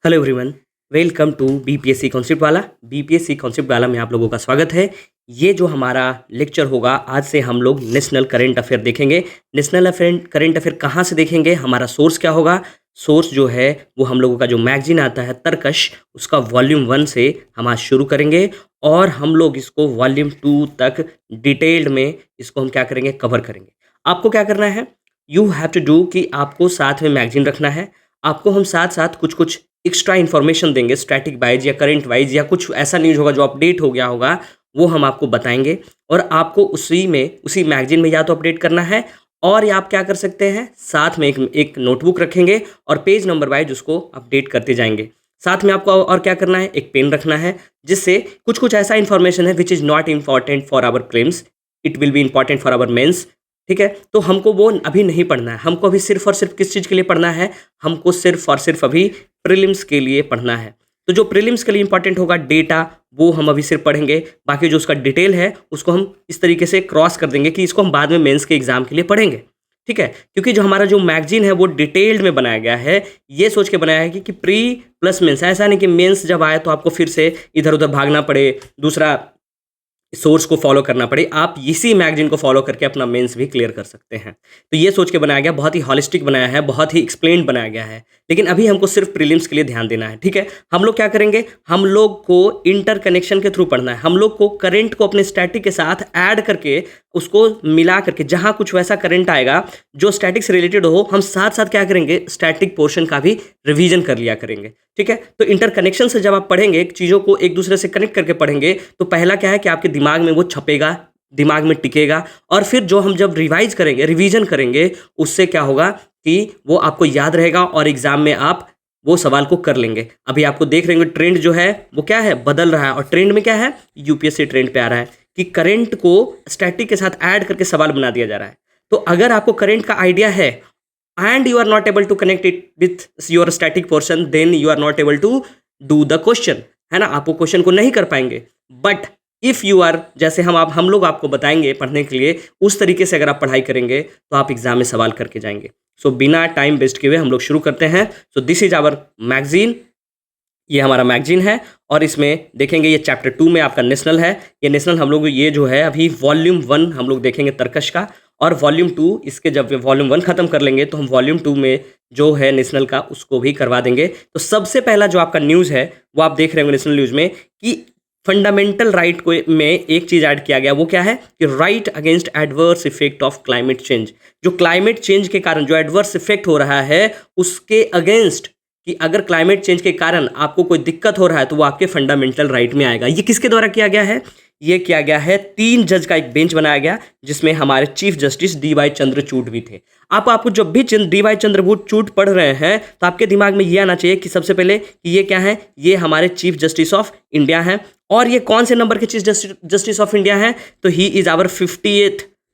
Hello everyone, welcome to BPSC concept वाला। BPSC concept वाला में आप लोगों का स्वागत है। ये जो हमारा लेक्चर होगा, आज से हम लोग नेशनल करंट अफेयर देखेंगे। नेशनल करंट अफेयर कहाँ से देखेंगे, हमारा सोर्स क्या होगा? सोर्स जो है वो हम लोगों का जो मैगजीन आता है तर्कश, उसका वॉल्यूम 1 से हम आज शुरू करेंगे और हम लोग इसको वॉल्यूम 2 तक डिटेल्ड में इसको हम क्या करेंगे, कवर करेंगे। आपको क्या करना है, यू हैव टू डू कि आपको साथ में मैगजीन रखना है। आपको हम साथ साथ कुछ कुछ एक्स्ट्रा इन्फॉर्मेशन देंगे, स्टैटिक वाइज या करंट वाइज या कुछ ऐसा न्यूज़ होगा जो अपडेट हो गया होगा, वो हम आपको बताएंगे और आपको उसी मैगजीन में या तो अपडेट करना है और या आप क्या कर सकते हैं, साथ में एक नोटबुक रखेंगे और पेज नंबर वाइज उसको अपडेट करते जाएंगे। साथ में आपको और क्या करना है, एक पेन रखना है जिससे कुछ कुछ ऐसा इन्फॉर्मेशन है which is not important for our prelims, it will be important for our mains. ठीक है, तो हमको वो अभी नहीं पढ़ना है। हमको अभी सिर्फ और सिर्फ किस चीज़ के लिए पढ़ना है, हमको सिर्फ और सिर्फ अभी प्रीलिम्स के लिए पढ़ना है। तो जो प्रीलिम्स के लिए इंपॉर्टेंट होगा डेटा, वो हम अभी सिर्फ पढ़ेंगे। बाकी जो उसका डिटेल है उसको हम इस तरीके से क्रॉस कर देंगे कि इसको हम बाद में मेंस के एग्जाम के लिए पढ़ेंगे। ठीक है, क्योंकि जो हमारा जो मैगजीन है वो डिटेल्ड में बनाया गया है, ये सोच के बनाया है कि प्री प्लस मेंस, ऐसा नहीं कि मेंस जब आए तो आपको फिर से इधर उधर भागना पड़े, दूसरा सोर्स को फॉलो करना पड़े। आप इसी मैगजीन को फॉलो करके अपना मेंस भी क्लियर कर सकते हैं। तो ये सोच के बनाया गया, बहुत ही हॉलिस्टिक बनाया है, बहुत ही एक्सप्लेन्ड बनाया गया है। लेकिन अभी हमको सिर्फ प्रीलिम्स के लिए ध्यान देना है। ठीक है, हम लोग क्या करेंगे, हम लोग को इंटर कनेक्शन के थ्रू पढ़ना है। हम लोग को करंट को अपने स्टैटिक के साथ ऐड करके उसको मिला करके जहाँ कुछ वैसा करंट आएगा जो स्टैटिक से रिलेटेड हो, हम साथ साथ क्या करेंगे, स्टैटिक पोर्शन का भी रिवीजन कर लिया करेंगे। ठीक है, तो इंटर कनेक्शन से जब आप पढ़ेंगे, चीज़ों को एक दूसरे से कनेक्ट करके पढ़ेंगे, तो पहला क्या है कि आपके दिमाग में वो छपेगा, दिमाग में टिकेगा और फिर जो हम जब रिवाइज करेंगे, रिवीजन करेंगे, उससे क्या होगा कि वो आपको याद रहेगा और एग्जाम में आप वो सवाल को कर लेंगे। अभी आपको देख रहे होंगे ट्रेंड जो है वो क्या है, बदल रहा है। और ट्रेंड में क्या है, यूपीएससी ट्रेंड पे आ रहा है कि करंट को स्टैटिक के साथ ऐड करके सवाल बना दिया जा रहा है। तो अगर आपको करंट का आइडिया है and you are not able to connect it with your static portion, then you are not able to do the question, है ना। आप वो क्वेश्चन को नहीं कर पाएंगे। बट इफ़ यू आर, जैसे हम लोग आपको बताएंगे पढ़ने के लिए, उस तरीके से अगर आप पढ़ाई करेंगे तो आप एग्जाम में सवाल करके जाएंगे। सो बिना टाइम वेस्ट किए हुए हम लोग शुरू करते हैं। So this is our magazine, ये हमारा मैगजीन है और इसमें देखेंगे ये चैप्टर 2 में आपका नेशनल है। ये नेशनल हम लोग ये जो है अभी वॉल्यूम 1 हम लोग देखेंगे तर्कश का, और वॉल्यूम 2 इसके जब वॉल्यूम 1 खत्म कर लेंगे तो हम वॉल्यूम 2 में जो है नेशनल का उसको भी करवा देंगे। तो सबसे पहला जो आपका न्यूज़ है वो आप देख रहे होंगे नेशनल न्यूज़ में कि फंडामेंटल राइट को में एक चीज़ ऐड किया गया, वो क्या है कि right against adverse effect of climate change. जो क्लाइमेट चेंज के कारण जो एडवर्स इफेक्ट हो रहा है उसके अगेंस्ट, कि अगर क्लाइमेट चेंज के कारण आपको कोई दिक्कत हो रहा है तो वो आपके फंडामेंटल राइट में आएगा। ये किसके द्वारा किया गया है, ये किया गया है 3 जज का एक बेंच बनाया गया जिसमें हमारे चीफ जस्टिस डी.वाई. चंद्रचूड़ भी थे। आपको जब भी डी.वाई. चंद्रचूड़ पढ़ रहे हैं तो आपके दिमाग में ये आना चाहिए कि सबसे पहले कि ये क्या है, ये हमारे चीफ जस्टिस ऑफ इंडिया हैं। और ये कौन से नंबर के चीफ जस्टिस ऑफ इंडिया हैं, तो ही इज़ आवर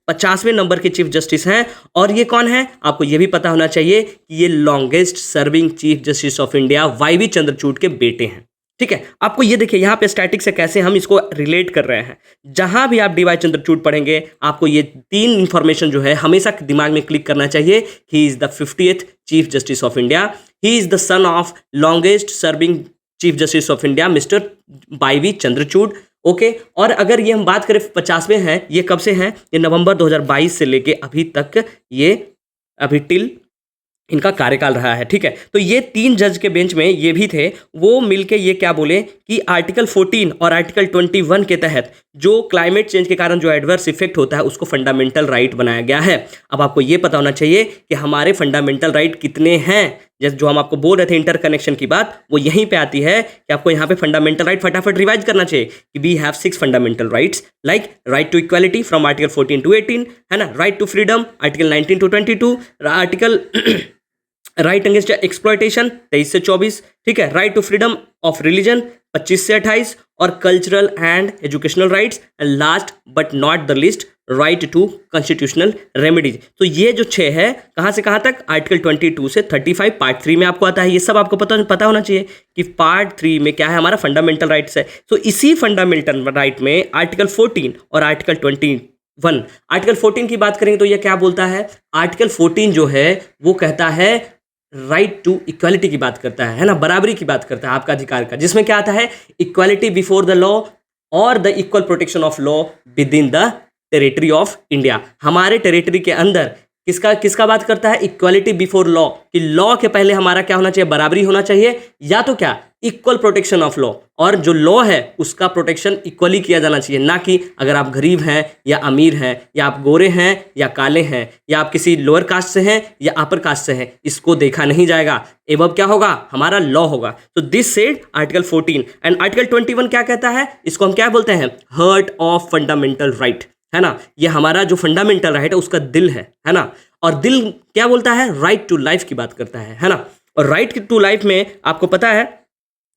50वें नंबर के चीफ जस्टिस हैं। और ये कौन है, आपको ये भी पता होना चाहिए कि ये longest serving chief justice of India वाई.वी. Chandrachud के बेटे हैं। ठीक है, आपको ये देखिए यहाँ पे स्टैटिक से कैसे हम इसको रिलेट कर रहे हैं। जहां भी आप डी.वाई. चंद्रचूड़ पढ़ेंगे आपको ये 3 इंफॉर्मेशन जो है हमेशा दिमाग में क्लिक करना चाहिए। He is the 50th chief justice of India, he is the son of longest serving chief justice of India mister वाई.वी. Chandrachud. Okay, और अगर ये हम बात करें 50वें हैं, ये कब से हैं, ये नवंबर 2022 से लेके अभी तक ये अभी टिल इनका कार्यकाल रहा है। ठीक है, तो ये 3 जज के बेंच में ये भी थे, वो मिलके ये क्या बोले कि आर्टिकल 14 और आर्टिकल 21 के तहत जो क्लाइमेट चेंज के कारण जो एडवर्स इफेक्ट होता है उसको फंडामेंटल राइट बनाया गया है। अब आपको ये पता होना चाहिए कि हमारे फंडामेंटल राइट कितने हैं। जैसे जो हम आपको बोल रहे थे इंटर कनेक्शन की बात, वो यहीं पे आती है कि आपको यहाँ पे फंडामेंटल राइट फटाफट रिवाइज करना चाहिए कि we have 6 fundamental rights, like right to equality from article 14 to 18, है ना, right to freedom article 19 to 22, article right against exploitation 23 से 24, ठीक है, right to freedom of religion 25 से 28, और cultural and educational rights, and last but not the least right to constitutional remedies. तो ये जो 6 है कहाँ से कहाँ तक, आर्टिकल 22 से 35 पार्ट 3 में आपको आता है। ये सब आपको पता होना चाहिए कि पार्ट 3 में क्या है, हमारा फंडामेंटल राइट्स है। तो इसी फंडामेंटल राइट में आर्टिकल 14 और आर्टिकल 21, आर्टिकल 14 की बात करेंगे तो ये क्या बोलता है, आर्टिकल 14 जो है वो कहता है राइट टू इक्वालिटी की बात करता है ना, बराबरी की बात करता है आपका अधिकार का, जिसमें क्या आता है, इक्वालिटी बिफोर द लॉ और the equal protection of law with in the territory of India. हमारे टेरिटरी के अंदर किसका किसका बात करता है, इक्वालिटी बिफोर लॉ, कि लॉ के पहले हमारा क्या होना चाहिए, बराबरी होना चाहिए, या तो क्या, इक्वल प्रोटेक्शन ऑफ लॉ, और जो लॉ है उसका प्रोटेक्शन इक्वली किया जाना चाहिए, ना कि अगर आप गरीब हैं या अमीर हैं, या आप गोरे हैं या काले हैं, या आप किसी लोअर कास्ट से हैं या अपर कास्ट से हैं, इसको देखा नहीं जाएगा। एवं क्या होगा, हमारा लॉ होगा। तो this said article 14 and article 21 क्या कहता है, इसको हम क्या बोलते हैं, हार्ट ऑफ फंडामेंटल राइट, है ना। ये हमारा जो फंडामेंटल राइट है उसका दिल है ना। और दिल क्या बोलता है, राइट टू लाइफ की बात करता है ना। और राइट टू लाइफ में आपको पता है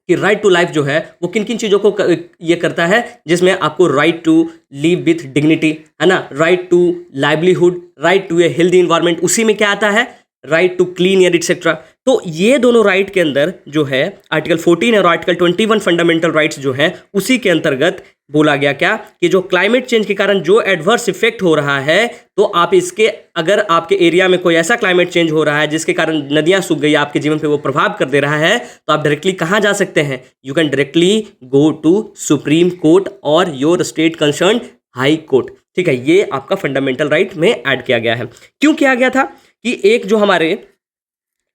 कि राइट टू लाइफ जो है वो किन किन चीज़ों को ये करता है, जिसमें आपको right to live with dignity, है ना, right to livelihood, right to a healthy environment, उसी में क्या आता है, right to clean air etcetera. तो ये दोनों राइट के अंदर जो है आर्टिकल 14 और आर्टिकल 21 फंडामेंटल राइट्स जो हैं उसी के अंतर्गत बोला गया क्या, कि जो क्लाइमेट चेंज के कारण जो एडवर्स इफेक्ट हो रहा है, तो आप इसके, अगर आपके एरिया में कोई ऐसा क्लाइमेट चेंज हो रहा है जिसके कारण नदियां सूख गई, आपके जीवन पे वो प्रभाव कर दे रहा है, तो आप डायरेक्टली कहाँ जा सकते हैं, you can directly go to supreme court और your state concern high court. ठीक है, ये आपका फंडामेंटल राइट में ऐड किया गया है। क्यों किया गया था, कि एक जो हमारे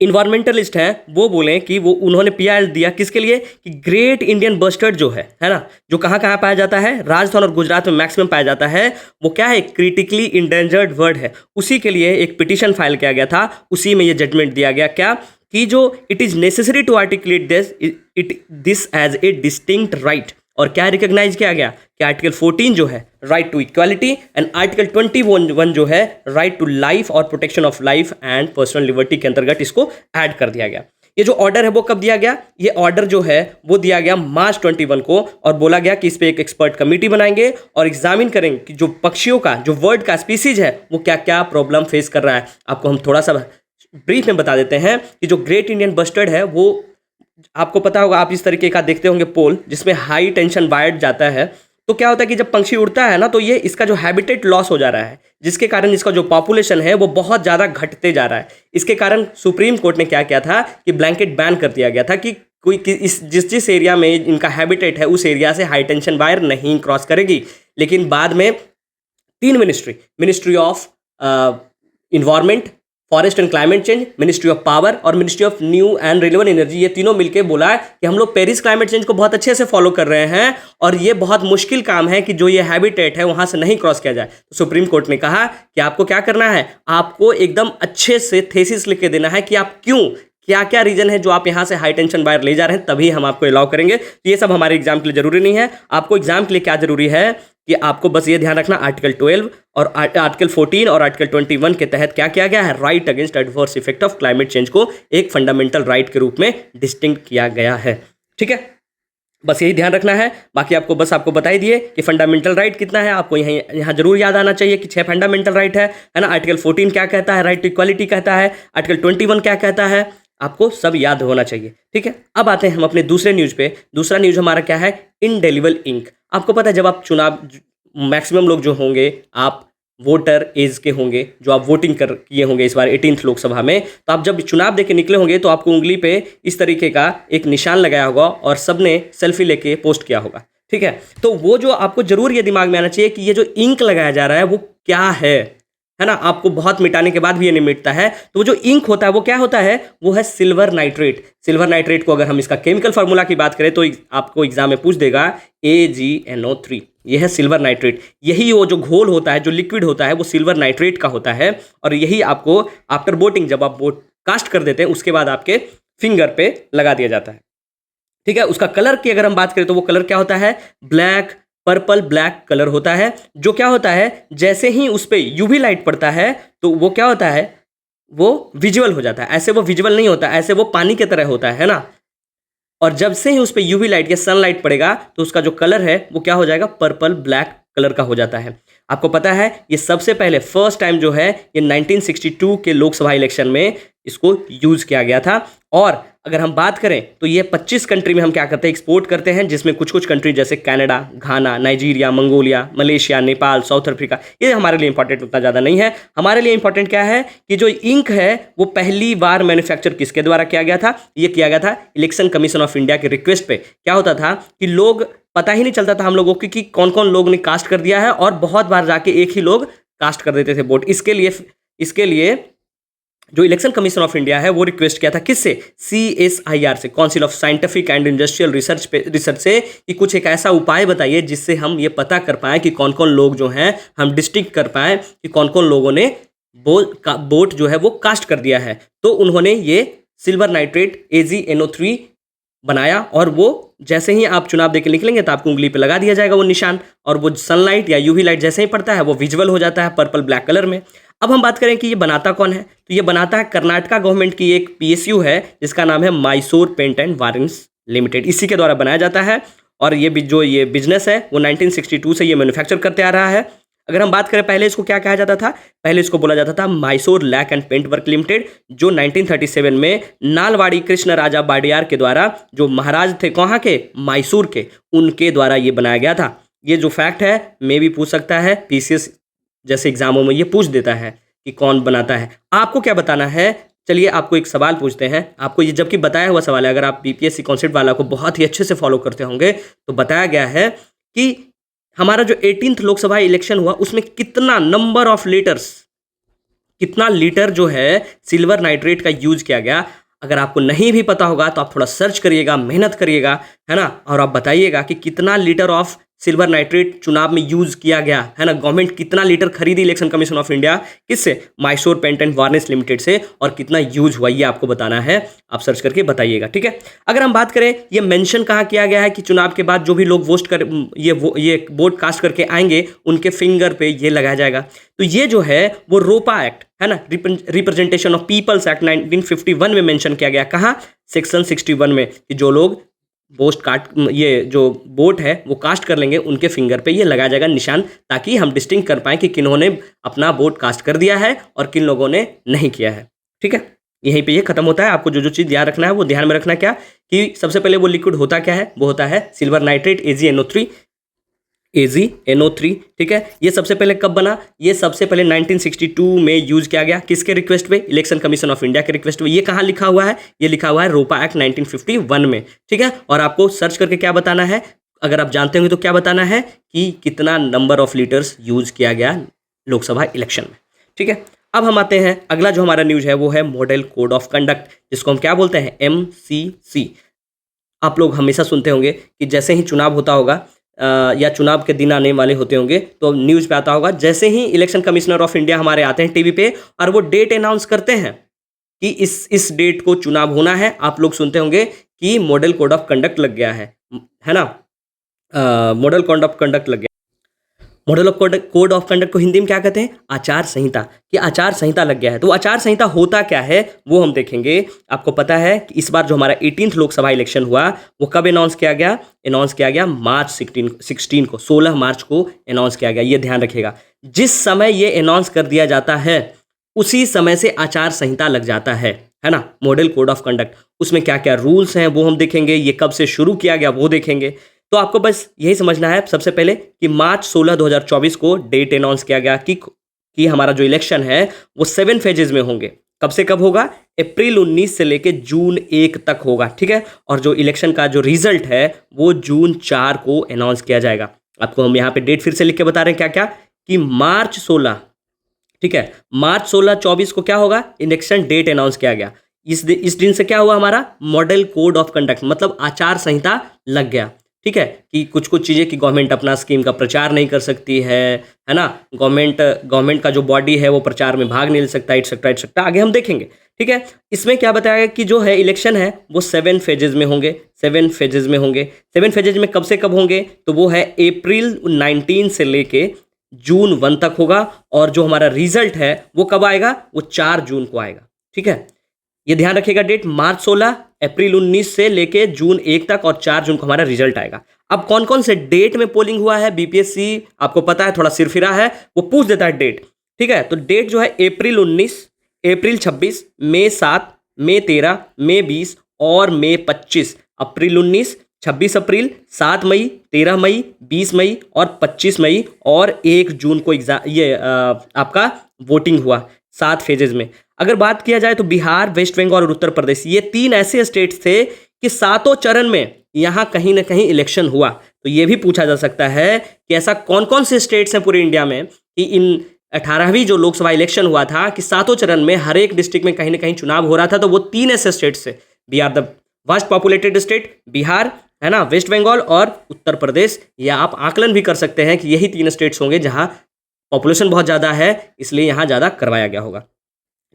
इन्वायरमेंटलिस्ट हैं वो बोले कि वो उन्होंने पीआर दिया किसके लिए, कि ग्रेट इंडियन बस्टर्ड जो है ना, जो कहाँ कहाँ पाया जाता है, राजस्थान और गुजरात में मैक्सिमम पाया जाता है, वो क्या है, क्रिटिकली इंडेंजर्ड बर्ड है। उसी के लिए एक पिटीशन फाइल किया गया था, उसी में ये जजमेंट दिया गया क्या, कि जो it is necessary to articulate this as a distinct right. और क्या रिकॉग्नाइज किया गया, कि आर्टिकल 14 जो है right to equality and article 21 जो है राइट टू लाइफ और protection of life and personal liberty के अंतर्गत इसको ऐड कर दिया गया। ये जो ऑर्डर है वो कब दिया गया, ये ऑर्डर जो है वो दिया गया मार्च 21 को, और बोला गया कि इस पे एक एक्सपर्ट कमेटी बनाएंगे और एग्जामिन करेंगे कि जो पक्षियों का, जो वर्ड का स्पीसीज है, वो क्या क्या प्रॉब्लम फेस कर रहा है। आपको हम थोड़ा सा ब्रीफ में बता देते हैं कि जो ग्रेट इंडियन बस्टर्ड है वो आपको पता होगा, आप इस तरीके का देखते होंगे पोल जिसमें हाई टेंशन वायर जाता है। तो क्या होता है कि जब पंछी उड़ता है ना, तो ये इसका जो हैबिटेट लॉस हो जा रहा है, जिसके कारण इसका जो पॉपुलेशन है वो बहुत ज़्यादा घटते जा रहा है। इसके कारण सुप्रीम कोर्ट ने क्या किया था, कि ब्लैंकेट बैन कर दिया गया था कि कोई जिस एरिया में इनका हैबिटेट है उस एरिया से हाई टेंशन वायर नहीं क्रॉस करेगी। लेकिन बाद में 3 ministry of environment, forest and climate change, ministry of power और ministry of new and renewable energy, ये तीनों मिलकर बोला है कि हम लोग पेरिस क्लाइमेट चेंज को बहुत अच्छे से फॉलो कर रहे हैं और ये बहुत मुश्किल काम है कि जो ये हैबिटेट है वहां से नहीं क्रॉस किया जाए। तो सुप्रीम कोर्ट ने कहा कि आपको क्या करना है, आपको एकदम अच्छे से थेसिस लिख के देना है कि आप क्यों, क्या क्या रीजन है जो आप यहाँ से हाई टेंशन वायर ले जा रहे हैं, तभी हम आपको अलाउ करेंगे। तो ये सब हमारे एग्जाम के लिए जरूरी नहीं है। आपको एग्जाम के लिए क्या जरूरी है कि आपको बस ये ध्यान रखना, आर्टिकल 12 और आर्टिकल 14 और आर्टिकल 21 के तहत क्या किया गया है, right against adverse effect of climate change को एक फंडामेंटल राइट के रूप में डिस्टिंक्ट किया गया है। ठीक है, बस यही ध्यान रखना है। बाकी आपको बता ही दिए कि फंडामेंटल राइट कितना है, आपको यहाँ जरूर याद आना चाहिए कि 6 फंडामेंटल राइट है ना। आर्टिकल 14 क्या कहता है, राइट टू इक्वालिटी कहता है। आर्टिकल 21 क्या कहता है, आपको सब याद होना चाहिए। ठीक है, अब आते हैं हम अपने दूसरे न्यूज़ पे। दूसरा न्यूज़ हमारा क्या है, इंडेलिबल इंक। आपको पता है जब आप चुनाव, मैक्सिमम लोग जो होंगे आप वोटर एज के होंगे, जो आप वोटिंग कर किए होंगे इस बार 18th लोकसभा में, तो आप जब चुनाव देके निकले होंगे तो आपको उंगली पे इस तरीके का एक निशान लगाया होगा और सबने सेल्फी लेके पोस्ट किया होगा। ठीक है, तो वो जो आपको जरूर ये दिमाग में आना चाहिए कि ये जो इंक लगाया जा रहा है वो क्या है ना। आपको बहुत मिटाने के बाद भी ये नहीं मिटता है। तो वो जो इंक होता है वो क्या होता है, वो है सिल्वर नाइट्रेट। सिल्वर नाइट्रेट को अगर हम इसका केमिकल फार्मूला की बात करें तो आपको एग्जाम में पूछ देगा AgNO3, ये है सिल्वर नाइट्रेट। यही वो जो घोल होता है, जो लिक्विड होता है, वो सिल्वर नाइट्रेट का होता है। और यही आपको आफ्टर बोटिंग, जब आप बोट कास्ट कर देते हैं उसके बाद आपके फिंगर पे लगा दिया जाता है। ठीक है, उसका कलर की अगर हम बात करें तो वो कलर क्या होता है, ब्लैक, पर्पल ब्लैक कलर होता है। जो क्या होता है, जैसे ही उस पर यूवी लाइट पड़ता है तो वो क्या होता है, वो विजुअल हो जाता है। ऐसे वो विजुअल नहीं होता, ऐसे वो पानी की तरह होता है ना। और जब से ही उस पर यूवी लाइट या सनलाइट पड़ेगा तो उसका जो कलर है वो क्या हो जाएगा, पर्पल ब्लैक कलर का हो जाता है। आपको पता है ये सबसे पहले फर्स्ट टाइम जो है ये 1962 के लोकसभा इलेक्शन में इसको यूज किया गया था। और अगर हम बात करें तो ये 25 कंट्री में हम क्या करते हैं, एक्सपोर्ट करते हैं, जिसमें कुछ कुछ कंट्री जैसे Canada, Ghana, Nigeria, Mongolia, Malaysia, Nepal, South Africa, ये हमारे लिए इंपॉर्टेंट उतना ज़्यादा नहीं है। हमारे लिए इंपॉर्टेंट क्या है कि जो इंक है वो पहली बार मैन्युफैक्चर किसके द्वारा किया गया था, ये किया गया था इलेक्शन कमीशन ऑफ इंडिया के रिक्वेस्ट पे। क्या होता था कि लोग पता ही नहीं चलता था हम लोगों को कि कौन कौन लोग ने कास्ट कर दिया है, और बहुत बार जाके एक ही लोग कास्ट कर देते थे वोट। इसके लिए जो इलेक्शन कमीशन ऑफ इंडिया है वो रिक्वेस्ट किया था किससे, CSIR से, council of scientific and industrial research से, कि कुछ एक ऐसा उपाय बताइए जिससे हम ये पता कर पाएं कि कौन कौन लोग जो हैं, हम डिस्टिंक्ट कर पाएं कि कौन कौन लोगों ने वोट जो है वो कास्ट कर दिया है। तो उन्होंने ये सिल्वर नाइट्रेट AgNO3 बनाया, और वो जैसे ही आप चुनाव देके निकलेंगे तो आपको उंगली पे लगा दिया जाएगा वो निशान, और वो सनलाइट या यूवी लाइट जैसे ही पड़ता है वो विजुअल हो जाता है पर्पल ब्लैक कलर में। अब हम बात करें कि ये बनाता कौन है, तो ये बनाता है कर्नाटका गवर्नमेंट की एक PSU है जिसका नाम है Mysore paint and wires limited, इसी के द्वारा बनाया जाता है। और ये बिजनेस है वो 1962 से ये मैन्युफैक्चर करते आ रहा है। अगर हम बात करें पहले इसको क्या कहा जाता था, पहले इसको बोला जाता था Mysore lac and paint work limited, जो 1937 में नालवाड़ी कृष्ण राजा बाडियार के द्वारा, जो महाराज थे कहाँ के, मैसूर के, उनके द्वारा ये बनाया गया था। ये जो फैक्ट है मे भी पूछ सकता है, PCS जैसे एग्जामों में ये पूछ देता है कि कौन बनाता है। आपको क्या बताना है, चलिए आपको एक सवाल पूछते हैं। आपको ये जबकि बताया हुआ सवाल है, अगर आप BPSC कॉन्सेप्ट वाला को बहुत ही अच्छे से फॉलो करते होंगे तो बताया गया है कि हमारा जो 18th लोकसभा इलेक्शन हुआ उसमें कितना नंबर ऑफ लीटर्स, कितना लीटर जो है सिल्वर नाइट्रेट का यूज किया गया। अगर आपको नहीं भी पता होगा तो आप थोड़ा सर्च करिएगा, मेहनत करिएगा, है ना, और आप बताइएगा कि कितना लीटर ऑफ सिल्वर नाइट्रेट चुनाव में यूज किया गया, है ना। गवर्नमेंट कितना लीटर खरीदी इलेक्शन कमीशन ऑफ इंडिया किससे, Mysore paint and varnish limited से, और कितना यूज हुआ ये आपको बताना है, आप सर्च करके बताइएगा, ठीक है। अगर हम बात करें ये मेंशन कहाँ किया गया है कि चुनाव के बाद जो भी लोग ये वोट कास्ट करके आएंगे उनके फिंगर पे ये लगाया जाएगा। तो ये जो है वो रोपा एक्ट है ना, रिप्रेजेंटेशन ऑफ पीपल्स एक्ट 1951 में मेंशन किया गया। कहाँ, सेक्शन 61 में, कि जो लोग ये जो वोट है वो कास्ट कर लेंगे उनके फिंगर पे ये लगाया जाएगा निशान, ताकि हम डिस्टिंक्ट कर पाएं कि किन्होंने अपना वोट कास्ट कर दिया है और किन लोगों ने नहीं किया है, ठीक है। यहीं पे ये खत्म होता है। आपको जो जो चीज़ ध्यान रखना है वो ध्यान में रखना, क्या कि सबसे पहले वो लिक्विड होता क्या है, वो होता है सिल्वर नाइट्रेट AgNO3, ठीक है। ये सबसे पहले कब बना, ये सबसे पहले 1962 में यूज किया गया, किसके रिक्वेस्ट पे, इलेक्शन कमीशन ऑफ इंडिया के रिक्वेस्ट पे। ये कहाँ लिखा हुआ है, ये लिखा हुआ है रोपा एक्ट 1951 में, ठीक है। और आपको सर्च करके क्या बताना है, अगर आप जानते होंगे तो क्या बताना है कि कितना नंबर ऑफ लीटर्स यूज किया गया लोकसभा इलेक्शन में, ठीक है। अब हम आते हैं, अगला जो हमारा न्यूज है वो है मॉडल कोड ऑफ कंडक्ट, जिसको हम क्या बोलते हैं, MCC। आप लोग हमेशा सुनते होंगे कि जैसे ही चुनाव होता होगा या चुनाव के दिन आने वाले होते होंगे तो न्यूज़ पे आता होगा, जैसे ही इलेक्शन कमिश्नर ऑफ इंडिया हमारे आते हैं टीवी पे और वो डेट अनाउंस करते हैं कि इस डेट को चुनाव होना है, आप लोग सुनते होंगे कि मॉडल कोड ऑफ कंडक्ट लग गया है ना। मॉडल कोड ऑफ कंडक्ट लग गया। Model of code of conduct को हिंदी में क्या कहते हैं, आचार संहिता, कि आचार संहिता लग गया है। तो आचार संहिता होता क्या है वो हम देखेंगे। आपको पता है कि इस बार जो हमारा 18th लोकसभा इलेक्शन हुआ वो कब अनाउंस किया गया, अनाउंस किया गया मार्च 16 को, 16 मार्च को अनाउंस किया गया। ये ध्यान रखिएगा, जिस समय ये अनाउंस कर दिया जाता है उसी समय से आचार संहिता लग जाता है ना। मॉडल कोड ऑफ कंडक्ट, उसमें क्या क्या रूल्स हैं वो हम देखेंगे, ये कब से शुरू किया गया वो देखेंगे। तो आपको बस यही समझना है सबसे पहले कि मार्च 16 2024 को डेट अनाउंस किया गया कि हमारा जो इलेक्शन है वो 7 फेजेज में होंगे। कब से कब होगा, अप्रैल 19 से लेके जून 1 तक होगा, ठीक है। और जो इलेक्शन का जो रिजल्ट है वो जून 4 को अनाउंस किया जाएगा। आपको हम यहाँ पे डेट फिर से लिख के बता रहे हैं क्या क्या, कि मार्च 16, ठीक है, मार्च 16 24 को क्या होगा, इलेक्शन डेट अनाउंस किया गया। इस दिन से क्या हुआ, हमारा मॉडल कोड ऑफ कंडक्ट मतलब आचार संहिता लग गया, ठीक है। कि कुछ कुछ चीज़ें कि गवर्नमेंट अपना स्कीम का प्रचार नहीं कर सकती है ना, गवर्नमेंट का जो बॉडी है वो प्रचार में भाग नहीं ले सकता, एटसेट्रा आगे हम देखेंगे, ठीक है। इसमें क्या बताया गया कि जो है इलेक्शन है वो 7 फेजेज में होंगे, 7 फेजेज में होंगे। 7 फेजेज में कब से कब होंगे, तो वो है अप्रैल 19 से लेके जून 1 तक होगा। और जो हमारा रिजल्ट है वो कब आएगा, वो 4 जून को आएगा, ठीक है। ये ध्यान रखिएगा, डेट मार्च 16, अप्रैल 19 से लेके जून 1 तक, और 4 जून को हमारा रिजल्ट आएगा। अब कौन कौन से डेट में पोलिंग हुआ है, BPSC आपको पता है थोड़ा सिरफिरा है, वो पूछ देता है डेट, ठीक है। तो डेट जो है अप्रैल 19, अप्रैल 26, मई 7, मई 13, मई 20 और मई 25, अप्रैल 19, 26 अप्रैल, 7 मई, 13 मई, 20 मई और 25 मई और 1 जून को आपका वोटिंग हुआ 7 फेजेज में। अगर बात किया जाए तो बिहार, वेस्ट बंगाल और उत्तर प्रदेश, ये 3 ऐसे स्टेट्स थे कि सातों चरण में यहाँ कहीं ना कहीं इलेक्शन हुआ। तो ये भी पूछा जा सकता है कि ऐसा कौन कौन से स्टेट्स हैं पूरे इंडिया में कि इन 18वीं जो लोकसभा इलेक्शन हुआ था कि सातों चरण में हर एक डिस्ट्रिक्ट में कहीं ना कहीं चुनाव हो रहा था। तो वो 3 ऐसे स्टेट्स थे, we are the first populated state, Bihar है ना, वेस्ट बंगाल और उत्तर प्रदेश। या आप आकलन भी कर सकते हैं कि यही 3 स्टेट्स होंगे जहां पॉपुलेशन बहुत ज़्यादा है, इसलिए यहाँ ज़्यादा करवाया गया होगा।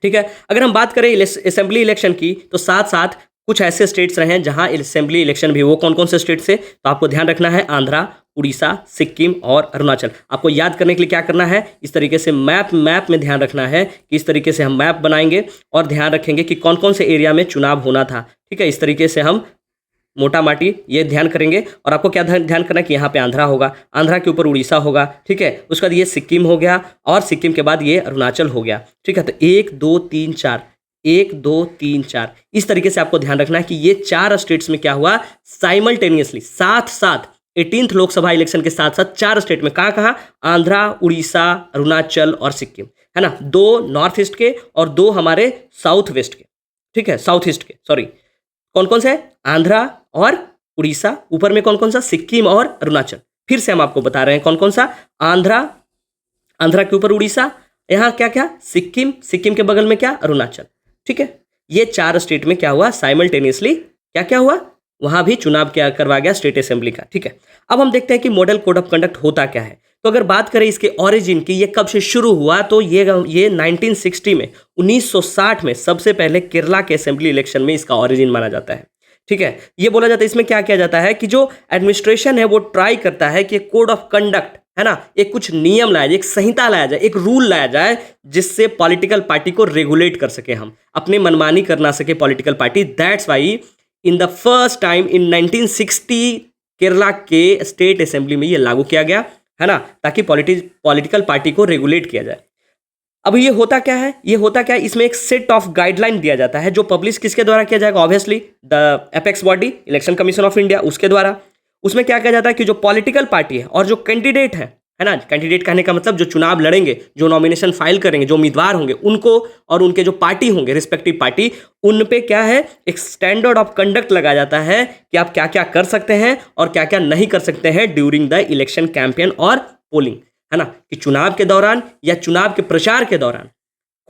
ठीक है, अगर हम बात करें असेंबली इलेक्शन की तो साथ साथ कुछ ऐसे स्टेट्स रहे हैं जहां असेंबली इलेक्शन भी। वो कौन कौन से स्टेट्स से, तो आपको ध्यान रखना है आंध्रा, उड़ीसा, सिक्किम और अरुणाचल। आपको याद करने के लिए क्या करना है, इस तरीके से मैप में ध्यान रखना है कि इस तरीके से हम मैप बनाएंगे और ध्यान रखेंगे कि कौन कौन से एरिया में चुनाव होना था। ठीक है, इस तरीके से हम मोटा माटी ये ध्यान करेंगे। और आपको क्या ध्यान करना है कि यहाँ पे आंध्रा होगा, आंध्रा के ऊपर उड़ीसा होगा। ठीक है, उसके बाद ये सिक्किम हो गया और सिक्किम के बाद ये अरुणाचल हो गया। ठीक है, तो 1 2 3 4, 1 2 3 4, इस तरीके से आपको ध्यान रखना है कि ये 4 स्टेट्स में क्या हुआ, साइमल्टेनियसली साथ साथ 18th लोकसभा इलेक्शन के साथ साथ 4 स्टेट में, कहाँ, आंध्रा, उड़ीसा, अरुणाचल और सिक्किम, है ना। 2 नॉर्थ ईस्ट के और 2 हमारे साउथ वेस्ट के। ठीक है, साउथ ईस्ट के, सॉरी, कौन कौन से, आंध्रा और उड़ीसा, ऊपर में कौन कौन सा, सिक्किम और अरुणाचल। फिर से हम आपको बता रहे हैं कौन कौन सा, आंध्रा के ऊपर उड़ीसा, यहाँ क्या क्या, सिक्किम, सिक्किम के बगल में क्या, अरुणाचल। ठीक है, ये 4 स्टेट में क्या हुआ, साइमल्टेनियसली क्या हुआ, वहां भी चुनाव क्या करवा गया स्टेट असेंबली का। ठीक है, अब हम देखते हैं कि मॉडल कोड ऑफ कंडक्ट होता क्या है। तो अगर बात करें इसके ओरिजिन की, ये कब से शुरू हुआ, तो ये 1960 में, 1960 में सबसे पहले केरला के असेंबली इलेक्शन में इसका ओरिजिन माना जाता है। ठीक है, ये बोला जाता है, इसमें क्या किया जाता है कि जो एडमिनिस्ट्रेशन है वो ट्राई करता है कि कोड ऑफ कंडक्ट, है ना, एक कुछ नियम लाया जाए, एक संहिता लाया जाए, एक रूल लाया जाए जिससे पॉलिटिकल पार्टी को रेगुलेट कर सके, हम अपने मनमानी कर ना सके political party. That's why in the first time in 1960 Kerala के स्टेट असेंबली में ये लागू किया गया, है ना, ताकि पॉलिटिकल पार्टी को रेगुलेट किया जाए। अब ये होता क्या है, इसमें एक सेट ऑफ गाइडलाइन दिया जाता है जो पब्लिश किसके द्वारा किया जाएगा, obviously the apex body, election commission of India, उसके द्वारा। उसमें क्या किया जाता है कि जो पॉलिटिकल पार्टी है और जो कैंडिडेट है ना, कैंडिडेट कहने का मतलब जो चुनाव लड़ेंगे, जो नॉमिनेशन फाइल करेंगे, जो उम्मीदवार होंगे, उनको और उनके जो पार्टी होंगे, रिस्पेक्टिव पार्टी, उन पे क्या है, एक स्टैंडर्ड ऑफ कंडक्ट लगाया जाता है कि आप क्या क्या कर सकते हैं और क्या क्या नहीं कर सकते हैं ड्यूरिंग द इलेक्शन कैंपेन और पोलिंग, है ना, कि चुनाव के दौरान या चुनाव के प्रचार के दौरान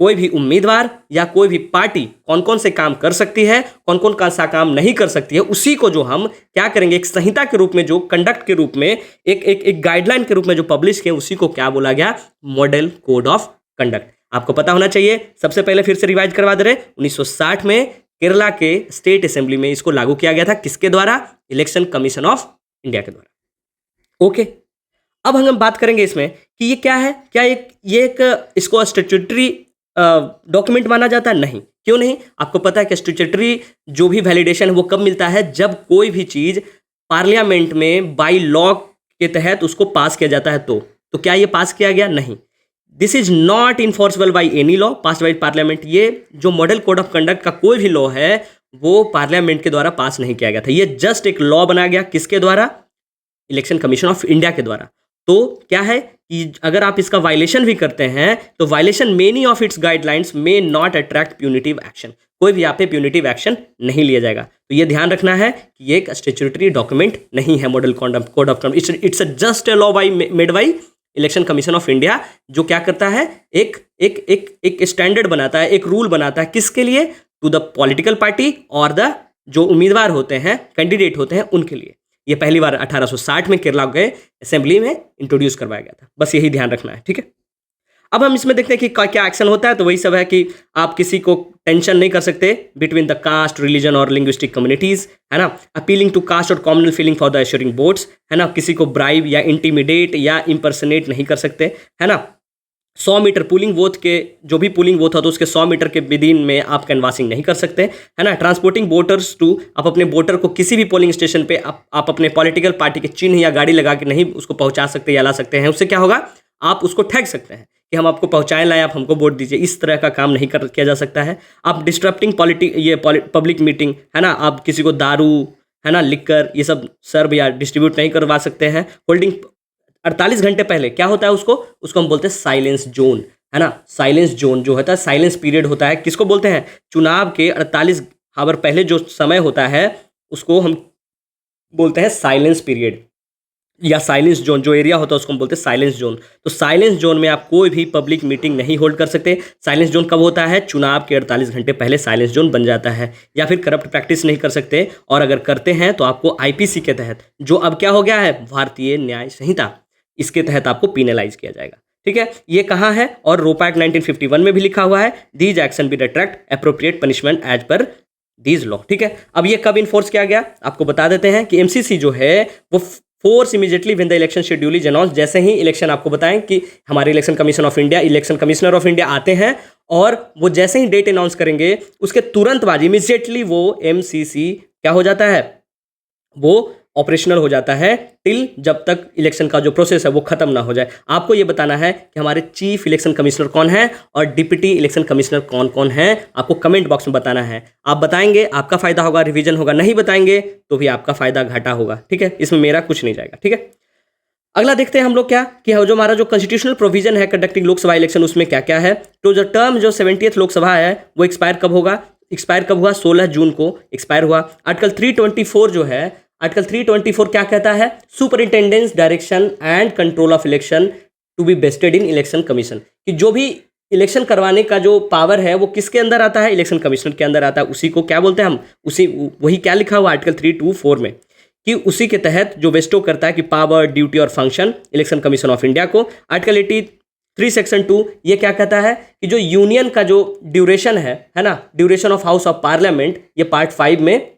कोई भी उम्मीदवार या कोई भी पार्टी कौन कौन से काम कर सकती है, कौन कौन का सा काम नहीं कर सकती है, उसी को जो हम क्या करेंगे, एक संहिता के रूप में, जो कंडक्ट के रूप में, एक गाइडलाइन के रूप में जो पब्लिश किए, उसी को क्या बोला गया, मॉडल कोड ऑफ कंडक्ट। आपको पता होना चाहिए। सबसे पहले फिर से रिवाइज करवा दे रहे, 1960 में केरला के स्टेट असेंबली में इसको लागू किया गया था, किसके द्वारा, इलेक्शन कमीशन ऑफ इंडिया के द्वारा। ओके, अब हम बात करेंगे इसमें कि ये क्या है, क्या ये एक इसको स्टैट्यूटरी डॉक्यूमेंट माना जाता है, नहीं। क्यों नहीं, आपको पता है कि स्टैट्यूटरी जो भी वैलिडेशन है वो कब मिलता है, जब कोई भी चीज पार्लियामेंट में बाय लॉ के तहत उसको पास किया जाता है। तो क्या ये पास किया गया, नहीं। This is not enforceable by any law pass by parliament. ये जो मॉडल कोड ऑफ कंडक्ट का कोई भी लॉ है वो पार्लियामेंट के द्वारा पास नहीं किया गया था, ये जस्ट एक लॉ बना गया, किसके द्वारा, इलेक्शन कमीशन ऑफ इंडिया के द्वारा। तो क्या है कि अगर आप इसका वायलेशन भी करते हैं तो violation many of its guidelines may not attract punitive action, कोई भी आप पे प्यूनिटिव एक्शन नहीं लिया जाएगा। तो ये ध्यान रखना है कि ये एक स्टैट्यूटरी डॉक्यूमेंट नहीं है model code of conduct, it's just a law made by election commission of India, जो क्या करता है, एक स्टैंडर्ड बनाता है, एक रूल बनाता है, किसके लिए, टू द पॉलिटिकल पार्टी और द जो उम्मीदवार होते हैं, कैंडिडेट होते हैं, उनके लिए। ये पहली बार 1860 में केरला के असेंबली में इंट्रोड्यूस करवाया गया था, बस यही ध्यान रखना है। ठीक है, अब हम इसमें देखते हैं कि क्या एक्शन होता है। तो वही सब है कि आप किसी को टेंशन नहीं कर सकते बिटवीन द कास्ट, रिलीजन और लिंग्विस्टिक कम्युनिटीज, है ना, अपीलिंग टू कास्ट और communal feeling for the assuring votes, है ना, किसी को ब्राइब या इंटीमिडेट या इम्पर्सनेट नहीं कर सकते, है ना। 100 मीटर पोलिंग बूथ के, जो भी पोलिंग बूथ होता है उसके 100 मीटर के विदिन में आप कैनवासिंग नहीं कर सकते, है ना। ट्रांसपोर्टिंग वोटर्स टू, आप अपने वोटर को किसी भी पोलिंग स्टेशन पे आप अपने पॉलिटिकल पार्टी के चिन्ह या गाड़ी लगा के नहीं उसको पहुंचा सकते या ला सकते हैं, उससे क्या होगा, आप उसको ठग सकते हैं कि हम आपको पहुंचाए लाए, आप हमको वोट दीजिए। इस तरह का काम नहीं किया जा सकता है। आप डिस्टर्बिंग पब्लिक मीटिंग है ना, आप किसी को दारू है ना, लिकर ये सब सर्व या डिस्ट्रीब्यूट नहीं करवा सकते हैं। होल्डिंग 48 घंटे पहले क्या होता है, उसको हम बोलते हैं साइलेंस जोन, है ना। साइलेंस जोन जो होता है, साइलेंस पीरियड होता है, किसको बोलते हैं? चुनाव के 48 आवर पहले जो समय होता है उसको हम बोलते हैं साइलेंस पीरियड या साइलेंस जोन। जो एरिया होता है उसको हम बोलते हैं साइलेंस जोन। तो साइलेंस जोन में आप कोई भी पब्लिक मीटिंग नहीं होल्ड कर सकते। साइलेंस जोन कब होता है? चुनाव के 48 घंटे पहले साइलेंस जोन बन जाता है। या फिर करप्ट प्रैक्टिस नहीं कर सकते, और अगर करते हैं तो आपको आईपीसी के तहत, जो अब क्या हो गया है, भारतीय न्याय संहिता, इसके तहत आपको पिनलाइज किया जाएगा। ठीक है, ये कहाँ है? और रोपा एक्ट 1951 में भी लिखा हुआ है, these action be attract appropriate punishment as per these law. ठीक है, अब ये कब इन्फोर्स किया गया आपको बता देते हैं कि एमसीसी जो है वो force immediately when the election schedule is announce. जैसे ही इलेक्शन, आपको बताएं कि हमारे election commission of India, election commissioner of India आते हैं और वो जैसे ही डेट अनाउंस करेंगे उसके तुरंत बाद इमीडिएटली वो एमसीसी क्या हो जाता है, वो ऑपरेशनल हो जाता है टिल जब तक इलेक्शन का जो प्रोसेस है वो खत्म ना हो जाए। आपको ये बताना है कि हमारे चीफ इलेक्शन कमिश्नर कौन है और डिप्टी इलेक्शन कमिश्नर कौन कौन है। आपको कमेंट बॉक्स में बताना है। आप बताएंगे आपका फायदा होगा, रिवीजन होगा, नहीं बताएंगे तो भी आपका फायदा घाटा होगा। ठीक है, इसमें मेरा कुछ नहीं जाएगा। ठीक है, अगला देखते हैं हम लोग क्या कि जो हमारा जो कॉन्स्टिट्यूशनल प्रोविजन है कंडक्टिंग लोकसभा इलेक्शन, उसमें क्या क्या है। तो जो टर्म जो 70th लोकसभा है वो एक्सपायर कब होगा? एक्सपायर कब हुआ? 16 जून को एक्सपायर हुआ। आर्टिकल 324 जो है, आर्टिकल 324 क्या कहता है? Superintendence direction and control of election to be vested in election commission, कि जो भी इलेक्शन करवाने का जो पावर है वो किसके अंदर आता है? इलेक्शन कमिश्नर के अंदर आता है। उसी को क्या बोलते हैं हम? उसी वही क्या लिखा हुआ आर्टिकल 324 में, कि उसी के तहत जो वेस्टो करता है कि पावर, ड्यूटी और function election commission of India को। आर्टिकल 83 सेक्शन 2 ये क्या कहता है कि जो यूनियन का जो ड्यूरेशन है ना, duration of house of parliament, ये पार्ट 5 में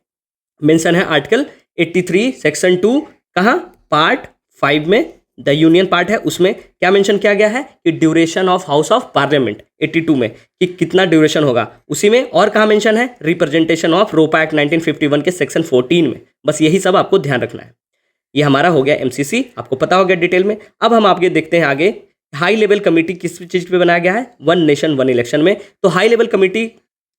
मेंशन है। आर्टिकल 83 सेक्शन 2 कहाँ? पार्ट 5 में द यूनियन पार्ट है, उसमें क्या मेंशन किया गया है कि duration of house of parliament 82 में कि कितना ड्यूरेशन होगा उसी में। और कहाँ मेंशन है? रिप्रेजेंटेशन ऑफ रोपा एक्ट 1951 के सेक्शन 14 में। बस यही सब आपको ध्यान रखना है। ये हमारा हो गया एमसीसी, आपको पता हो गया डिटेल में। अब हम आपके देखते हैं आगे, हाई लेवल कमेटी किस चीज़ पे बनाया गया है? वन नेशन वन इलेक्शन में। तो हाई लेवल कमेटी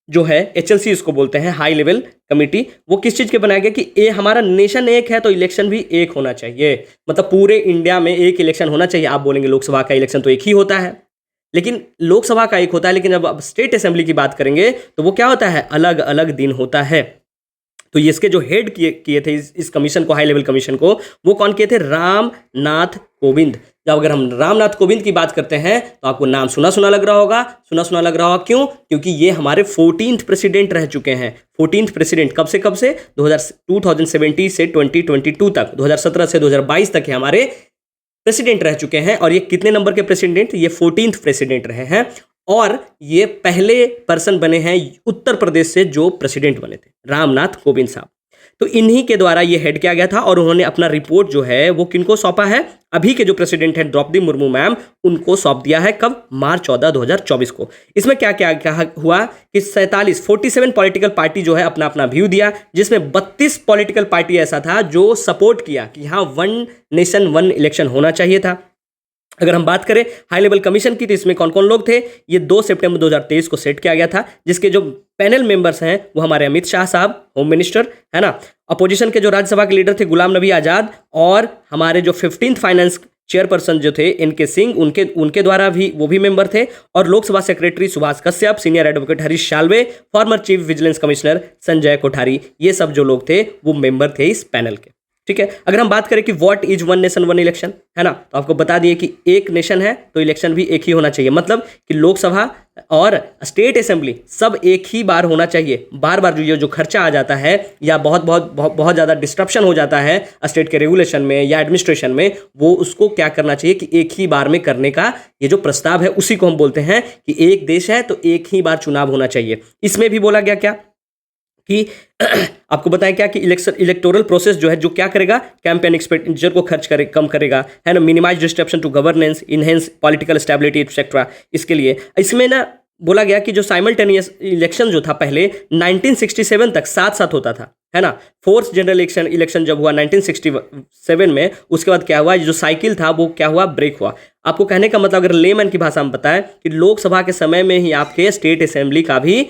जो है एचएलसी इसको बोलते हैं, हाई लेवल कमेटी, वो किस चीज़ के बनाया गया कि हमारा नेशन एक है तो इलेक्शन भी एक होना चाहिए। मतलब पूरे इंडिया में एक इलेक्शन होना चाहिए। आप बोलेंगे लोकसभा का इलेक्शन तो एक ही होता है, लेकिन लोकसभा का एक होता है, लेकिन जब आप स्टेट असेंबली की बात करेंगे तो वो क्या होता है? अलग अलग दिन होता है। तो ये इसके जो हेड किए थे इस कमीशन को, हाई लेवल कमीशन को, वो कौन किए थे? रामनाथ कोविंद। जब अगर हम रामनाथ कोविंद की बात करते हैं तो आपको नाम सुना सुना लग रहा होगा। सुना सुना लग रहा होगा क्यों? क्योंकि ये हमारे 14th प्रेसिडेंट रह चुके हैं। 14th प्रेसिडेंट कब से? 2017 से 2022 तक, 2017 से 2022 तक ये हमारे प्रेसिडेंट रह चुके हैं। और ये कितने नंबर के प्रेसिडेंट? ये 14th प्रेसिडेंट रहे हैं। और ये पहले पर्सन बने हैं उत्तर प्रदेश से जो प्रेसिडेंट बने थे, रामनाथ कोविंद साहब। तो इन्हीं के द्वारा ये हेड किया गया था और उन्होंने अपना रिपोर्ट जो है वो किनको सौंपा है? अभी के जो प्रेसिडेंट हैं द्रौपदी मुर्मू मैम, उनको सौंप दिया है। कब? मार्च 14, 2024 को। इसमें क्या क्या हुआ कि 47 पॉलिटिकल पार्टी जो है अपना अपना व्यू दिया, जिसमें 32 पॉलिटिकल पार्टी ऐसा था जो सपोर्ट किया कि हाँ वन नेशन वन इलेक्शन होना चाहिए था। अगर हम बात करें हाई लेवल कमीशन की तो इसमें कौन कौन लोग थे? ये 2 सितंबर 2023 को सेट किया गया था, जिसके जो पैनल मेंबर्स हैं वो हमारे अमित शाह साहब, होम मिनिस्टर, है ना। अपोजिशन के जो राज्यसभा के लीडर थे गुलाम नबी आज़ाद, और हमारे जो 15th फाइनेंस चेयरपर्सन जो थे एनके सिंह, उनके द्वारा भी वो भी मेंबर थे। और Lok Sabha secretary Subhash Kashyap, senior advocate Harish Salve, former chief vigilance commissioner Sanjay Kothari, ये सब जो लोग थे वो मेंबर थे इस पैनल के। ठीक है, अगर हम बात करें कि what is one nation one election, है ना, तो आपको बता दिए कि एक नेशन है तो इलेक्शन भी एक ही होना चाहिए। मतलब कि लोकसभा और स्टेट असेंबली सब एक ही बार होना चाहिए। बार बार जो खर्चा आ जाता है या बहुत ज़्यादा डिस्ट्रप्शन हो जाता है स्टेट के रेगुलेशन में या एडमिनिस्ट्रेशन में, वो उसको क्या करना चाहिए कि एक ही बार में करने का ये जो प्रस्ताव है उसी को हम बोलते हैं कि एक देश है तो एक ही बार चुनाव होना चाहिए। इसमें भी बोला गया क्या कि आपको बताएं क्या कि इलेक्टोरल प्रोसेस जो है जो क्या करेगा? कैंपेन एक्सपेंडिचर को कम करेगा, है ना, minimize disruption to governance, enhance political stability etcetera. इसके लिए इसमें ना बोला गया कि जो साइमल्टेनियस इलेक्शन जो था पहले 1967 तक साथ साथ होता था, है ना। फोर्थ जनरल इलेक्शन जब हुआ 1967 में, उसके बाद क्या हुआ, जो साइकिल था वो क्या हुआ, ब्रेक हुआ। आपको कहने का मतलब अगर लेमन की भाषा में बताएं कि लोकसभा के समय में ही आपके स्टेट असेंबली का भी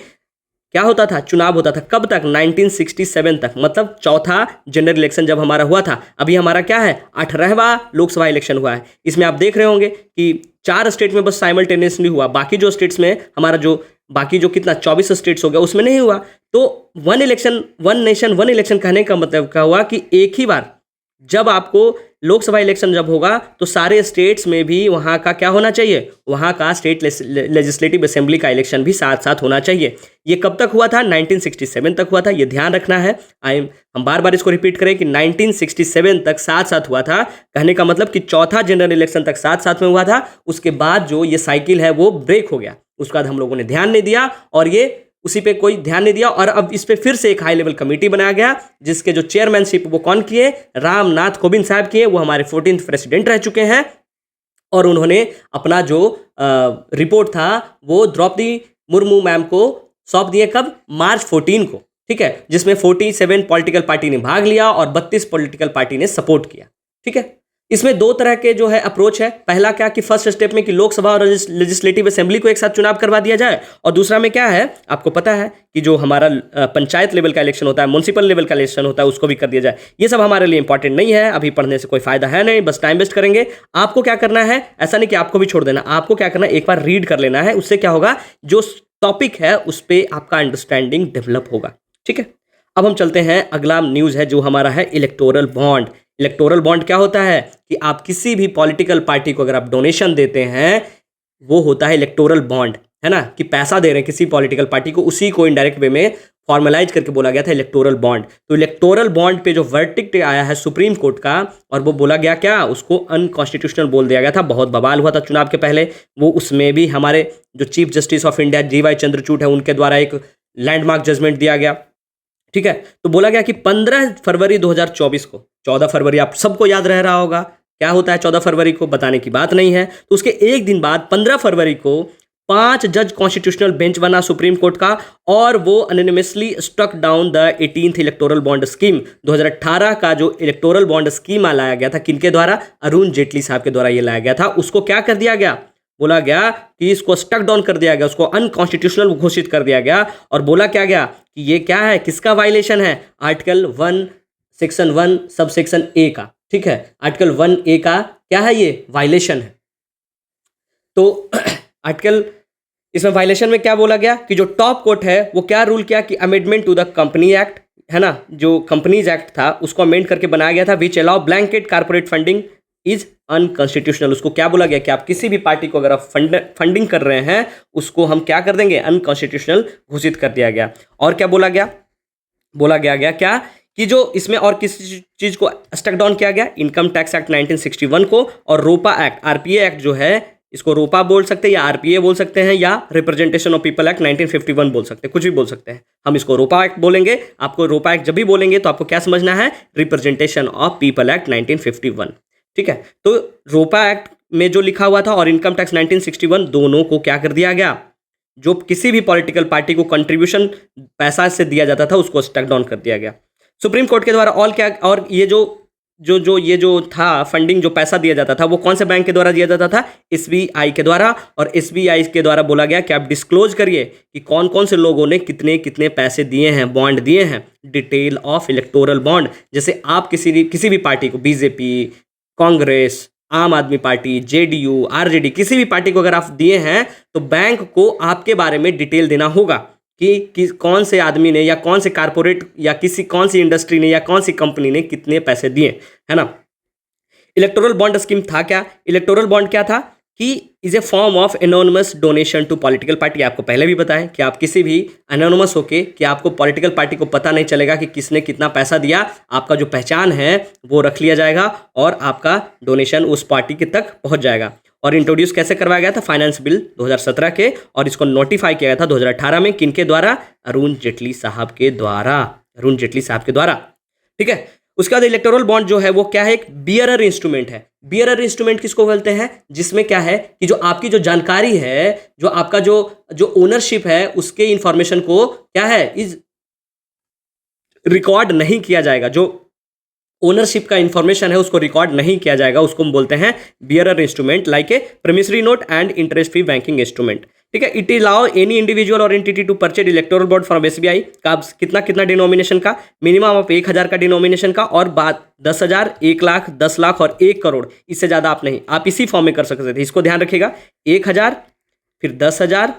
क्या होता था, चुनाव होता था। कब तक, 1967 तक, मतलब चौथा जनरल इलेक्शन जब हमारा हुआ था। अभी हमारा क्या है, 18वां लोकसभा इलेक्शन हुआ है। इसमें आप देख रहे होंगे कि 4 स्टेट में बस साइमल्टेनियसली हुआ, बाकी जो स्टेट्स में हमारा जो बाकी जो कितना 24 स्टेट्स हो गया उसमें नहीं हुआ। तो one election one nation one election कहने का मतलब क्या हुआ कि एक ही बार जब आपको लोकसभा इलेक्शन जब होगा तो सारे स्टेट्स में भी वहाँ का क्या होना चाहिए, वहाँ का स्टेट लेजिस्लेटिव असेंबली का इलेक्शन भी साथ साथ होना चाहिए। ये कब तक हुआ था, 1967 तक हुआ था। ये ध्यान रखना है, हम बार बार इसको रिपीट करें कि 1967 तक साथ साथ हुआ था। कहने का मतलब कि चौथा जनरल इलेक्शन तक साथ साथ में हुआ था। उसके बाद जो ये साइकिल है वो ब्रेक हो गया। उसके बाद हम लोगों ने ध्यान नहीं दिया और ये उसी पे कोई ध्यान नहीं दिया, और अब इस पे फिर से एक हाई लेवल कमेटी बनाया गया जिसके जो चेयरमैनशिप वो कौन किए, रामनाथ कोविंद साहब किए। वो हमारे 14th प्रेसिडेंट रह चुके हैं और उन्होंने अपना जो रिपोर्ट था वो द्रौपदी मुर्मू मैम को सौंप दिए। कब, मार्च 14 को, ठीक है, जिसमें 47 पॉलिटिकल पार्टी ने भाग लिया और 32 पॉलिटिकल पार्टी ने सपोर्ट किया। ठीक है, इसमें 2 तरह के जो है अप्रोच है। पहला क्या कि फर्स्ट स्टेप में कि लोकसभा और लेजिस्लेटिव असेंबली को एक साथ चुनाव करवा दिया जाए, और दूसरा में क्या है, आपको पता है कि जो हमारा पंचायत लेवल का इलेक्शन होता है, म्युनिसिपल लेवल का इलेक्शन होता है, उसको भी कर दिया जाए। ये सब हमारे लिए इंपॉर्टेंट नहीं है, अभी पढ़ने से कोई फायदा है नहीं, बस टाइम वेस्ट करेंगे। आपको क्या करना है, ऐसा नहीं कि आपको भी छोड़ देना, आपको क्या करना है, एक बार रीड कर लेना है। उससे क्या होगा, जो टॉपिक है उस पर आपका अंडरस्टैंडिंग डेवलप होगा। ठीक है, अब हम चलते हैं, अगला न्यूज़ है जो हमारा है इलेक्टोरल बॉन्ड। इलेक्टोरल बॉन्ड क्या होता है कि आप किसी भी पॉलिटिकल पार्टी को अगर आप डोनेशन देते हैं, वो होता है इलेक्टोरल बॉन्ड, है ना, कि पैसा दे रहे हैं किसी पॉलिटिकल पार्टी को, उसी को इनडायरेक्ट वे में फॉर्मलाइज करके बोला गया था इलेक्टोरल बॉन्ड। तो इलेक्टोरल बॉन्ड पे जो वर्डिक्ट आया है सुप्रीम कोर्ट का, और वो बोला गया क्या, उसको अनकॉन्स्टिट्यूशनल बोल दिया गया था। बहुत बवाल हुआ था चुनाव के पहले, वो उसमें भी हमारे जो chief justice of India DY Chandrachud है उनके द्वारा एक लैंडमार्क जजमेंट दिया गया। ठीक है, तो बोला गया कि 15 फरवरी 2024 को, 14 फरवरी आप सबको याद रह रहा होगा क्या होता है 14 फरवरी को, बताने की बात नहीं है। तो उसके एक दिन बाद 15 फरवरी को 5 जज कॉन्स्टिट्यूशनल बेंच बना सुप्रीम कोर्ट का, और वो unanimously struck down the 18th electoral bond scheme. 2018 का जो इलेक्टोरल बॉन्ड स्कीम लाया गया था, किनके द्वारा, अरुण जेटली साहब के द्वारा ये लाया गया था, उसको क्या कर दिया गया, बोला गया कि इसको स्टक डाउन कर दिया गया, उसको अनकॉन्स्टिट्यूशनल घोषित कर दिया गया। और बोला क्या गया कि ये क्या है, किसका वायलेशन है, article 1 section 1 sub section A का। ठीक है, आर्टिकल 1A का क्या है, ये वायलेशन है। तो आर्टिकल, इसमें वायलेशन में क्या बोला गया कि जो टॉप कोर्ट है वो क्या रूल किया कि amendment to the company act, है ना, जो कंपनीज एक्ट था उसको अमेंड करके बनाया गया था, which allow blanket corporate funding is unconstitutional. उसको क्या बोला गया कि आप किसी भी पार्टी को अगर आप फंडिंग कर रहे हैं उसको हम क्या कर देंगे, अनकॉन्स्टिट्यूशनल घोषित कर दिया गया। और क्या बोला गया, बोला गया क्या कि जो इसमें और किसी चीज़ को स्टक डाउन किया गया, इनकम टैक्स एक्ट 1961 को, और रोपा एक्ट, RPA एक्ट जो है, इसको रोपा बोल सकते हैं या RPA बोल सकते हैं, या रिप्रेजेंटेशन ऑफ पीपल एक्ट 1951 बोल सकते हैं, कुछ भी बोल सकते हैं। हम इसको रोपा एक्ट बोलेंगे। आपको रोपा एक्ट जब भी बोलेंगे तो आपको क्या समझना है, रिप्रेजेंटेशन ऑफ पीपल एक्ट 1951। ठीक है, तो रोपा एक्ट में जो लिखा हुआ था और इनकम टैक्स 1961 दोनों को क्या कर दिया गया, जो किसी भी पॉलिटिकल पार्टी को कंट्रीब्यूशन पैसा से दिया जाता था उसको स्टक डाउन कर दिया गया सुप्रीम कोर्ट के द्वारा। और क्या, और ये जो था फंडिंग, जो पैसा दिया जाता था वो कौन से बैंक के द्वारा दिया जाता था, SBI के द्वारा। और SBI के द्वारा बोला गया कि आप डिस्क्लोज करिए कि कौन कौन से लोगों ने कितने कितने पैसे दिए हैं, बॉन्ड दिए हैं, डिटेल ऑफ इलेक्टोरल बॉन्ड। जैसे आप किसी भी पार्टी को, BJP, कांग्रेस, आम आदमी पार्टी, JDU, RJD, किसी भी पार्टी को अगर आप दिए हैं तो बैंक को आपके बारे में डिटेल देना होगा कि कौन से आदमी ने या कौन से कारपोरेट या कौन सी इंडस्ट्री ने या कौन सी कंपनी ने कितने पैसे दिए, है ना। इलेक्टोरल बॉन्ड स्कीम था क्या, इलेक्टोरल बॉन्ड क्या था कि is a form of anonymous donation to political party. आपको पहले भी बताया कि आप किसी भी एनोनिमस होके कि आपको पॉलिटिकल पार्टी को पता नहीं चलेगा कि किसने कितना पैसा दिया, आपका जो पहचान है वो रख लिया जाएगा और आपका डोनेशन उस पार्टी के तक पहुंच जाएगा। और इंट्रोड्यूस कैसे करवाया गया था, फाइनेंस बिल 2017 के, और इसको नोटिफाई किया गया था 2018 में, किनके द्वारा, अरुण जेटली साहब के द्वारा, अरुण जेटली साहब के द्वारा। ठीक है, उसके बाद इलेक्टोरल बॉन्ड जो है वो क्या है, एक बियरर इंस्ट्रूमेंट है। बियरर इंस्ट्रूमेंट किसको बोलते हैं, जिसमें क्या है कि जो आपकी जो जानकारी है, जो आपका जो जो ओनरशिप है, उसके इंफॉर्मेशन को क्या है, इज रिकॉर्ड नहीं किया जाएगा। जो ओनरशिप का इंफॉर्मेशन है उसको रिकॉर्ड नहीं किया जाएगा, उसको हम बोलते हैं bearer instrument, like a promissory note and interest free banking instrument. ठीक है। इट अलाउ एनी इंडिविजुअल और entity to purchase electoral bond from SBI का कितना कितना डिनोमिनेशन का, मिनिमम ऑफ 1000 का डिनोमिनेशन का, और बाद 10,000, 1 लाख, 10 लाख और 1 करोड़, इससे ज़्यादा आप नहीं, आप इसी फॉर्म में कर सकते थे। इसको ध्यान रखिएगा, 1000, फिर 10,000,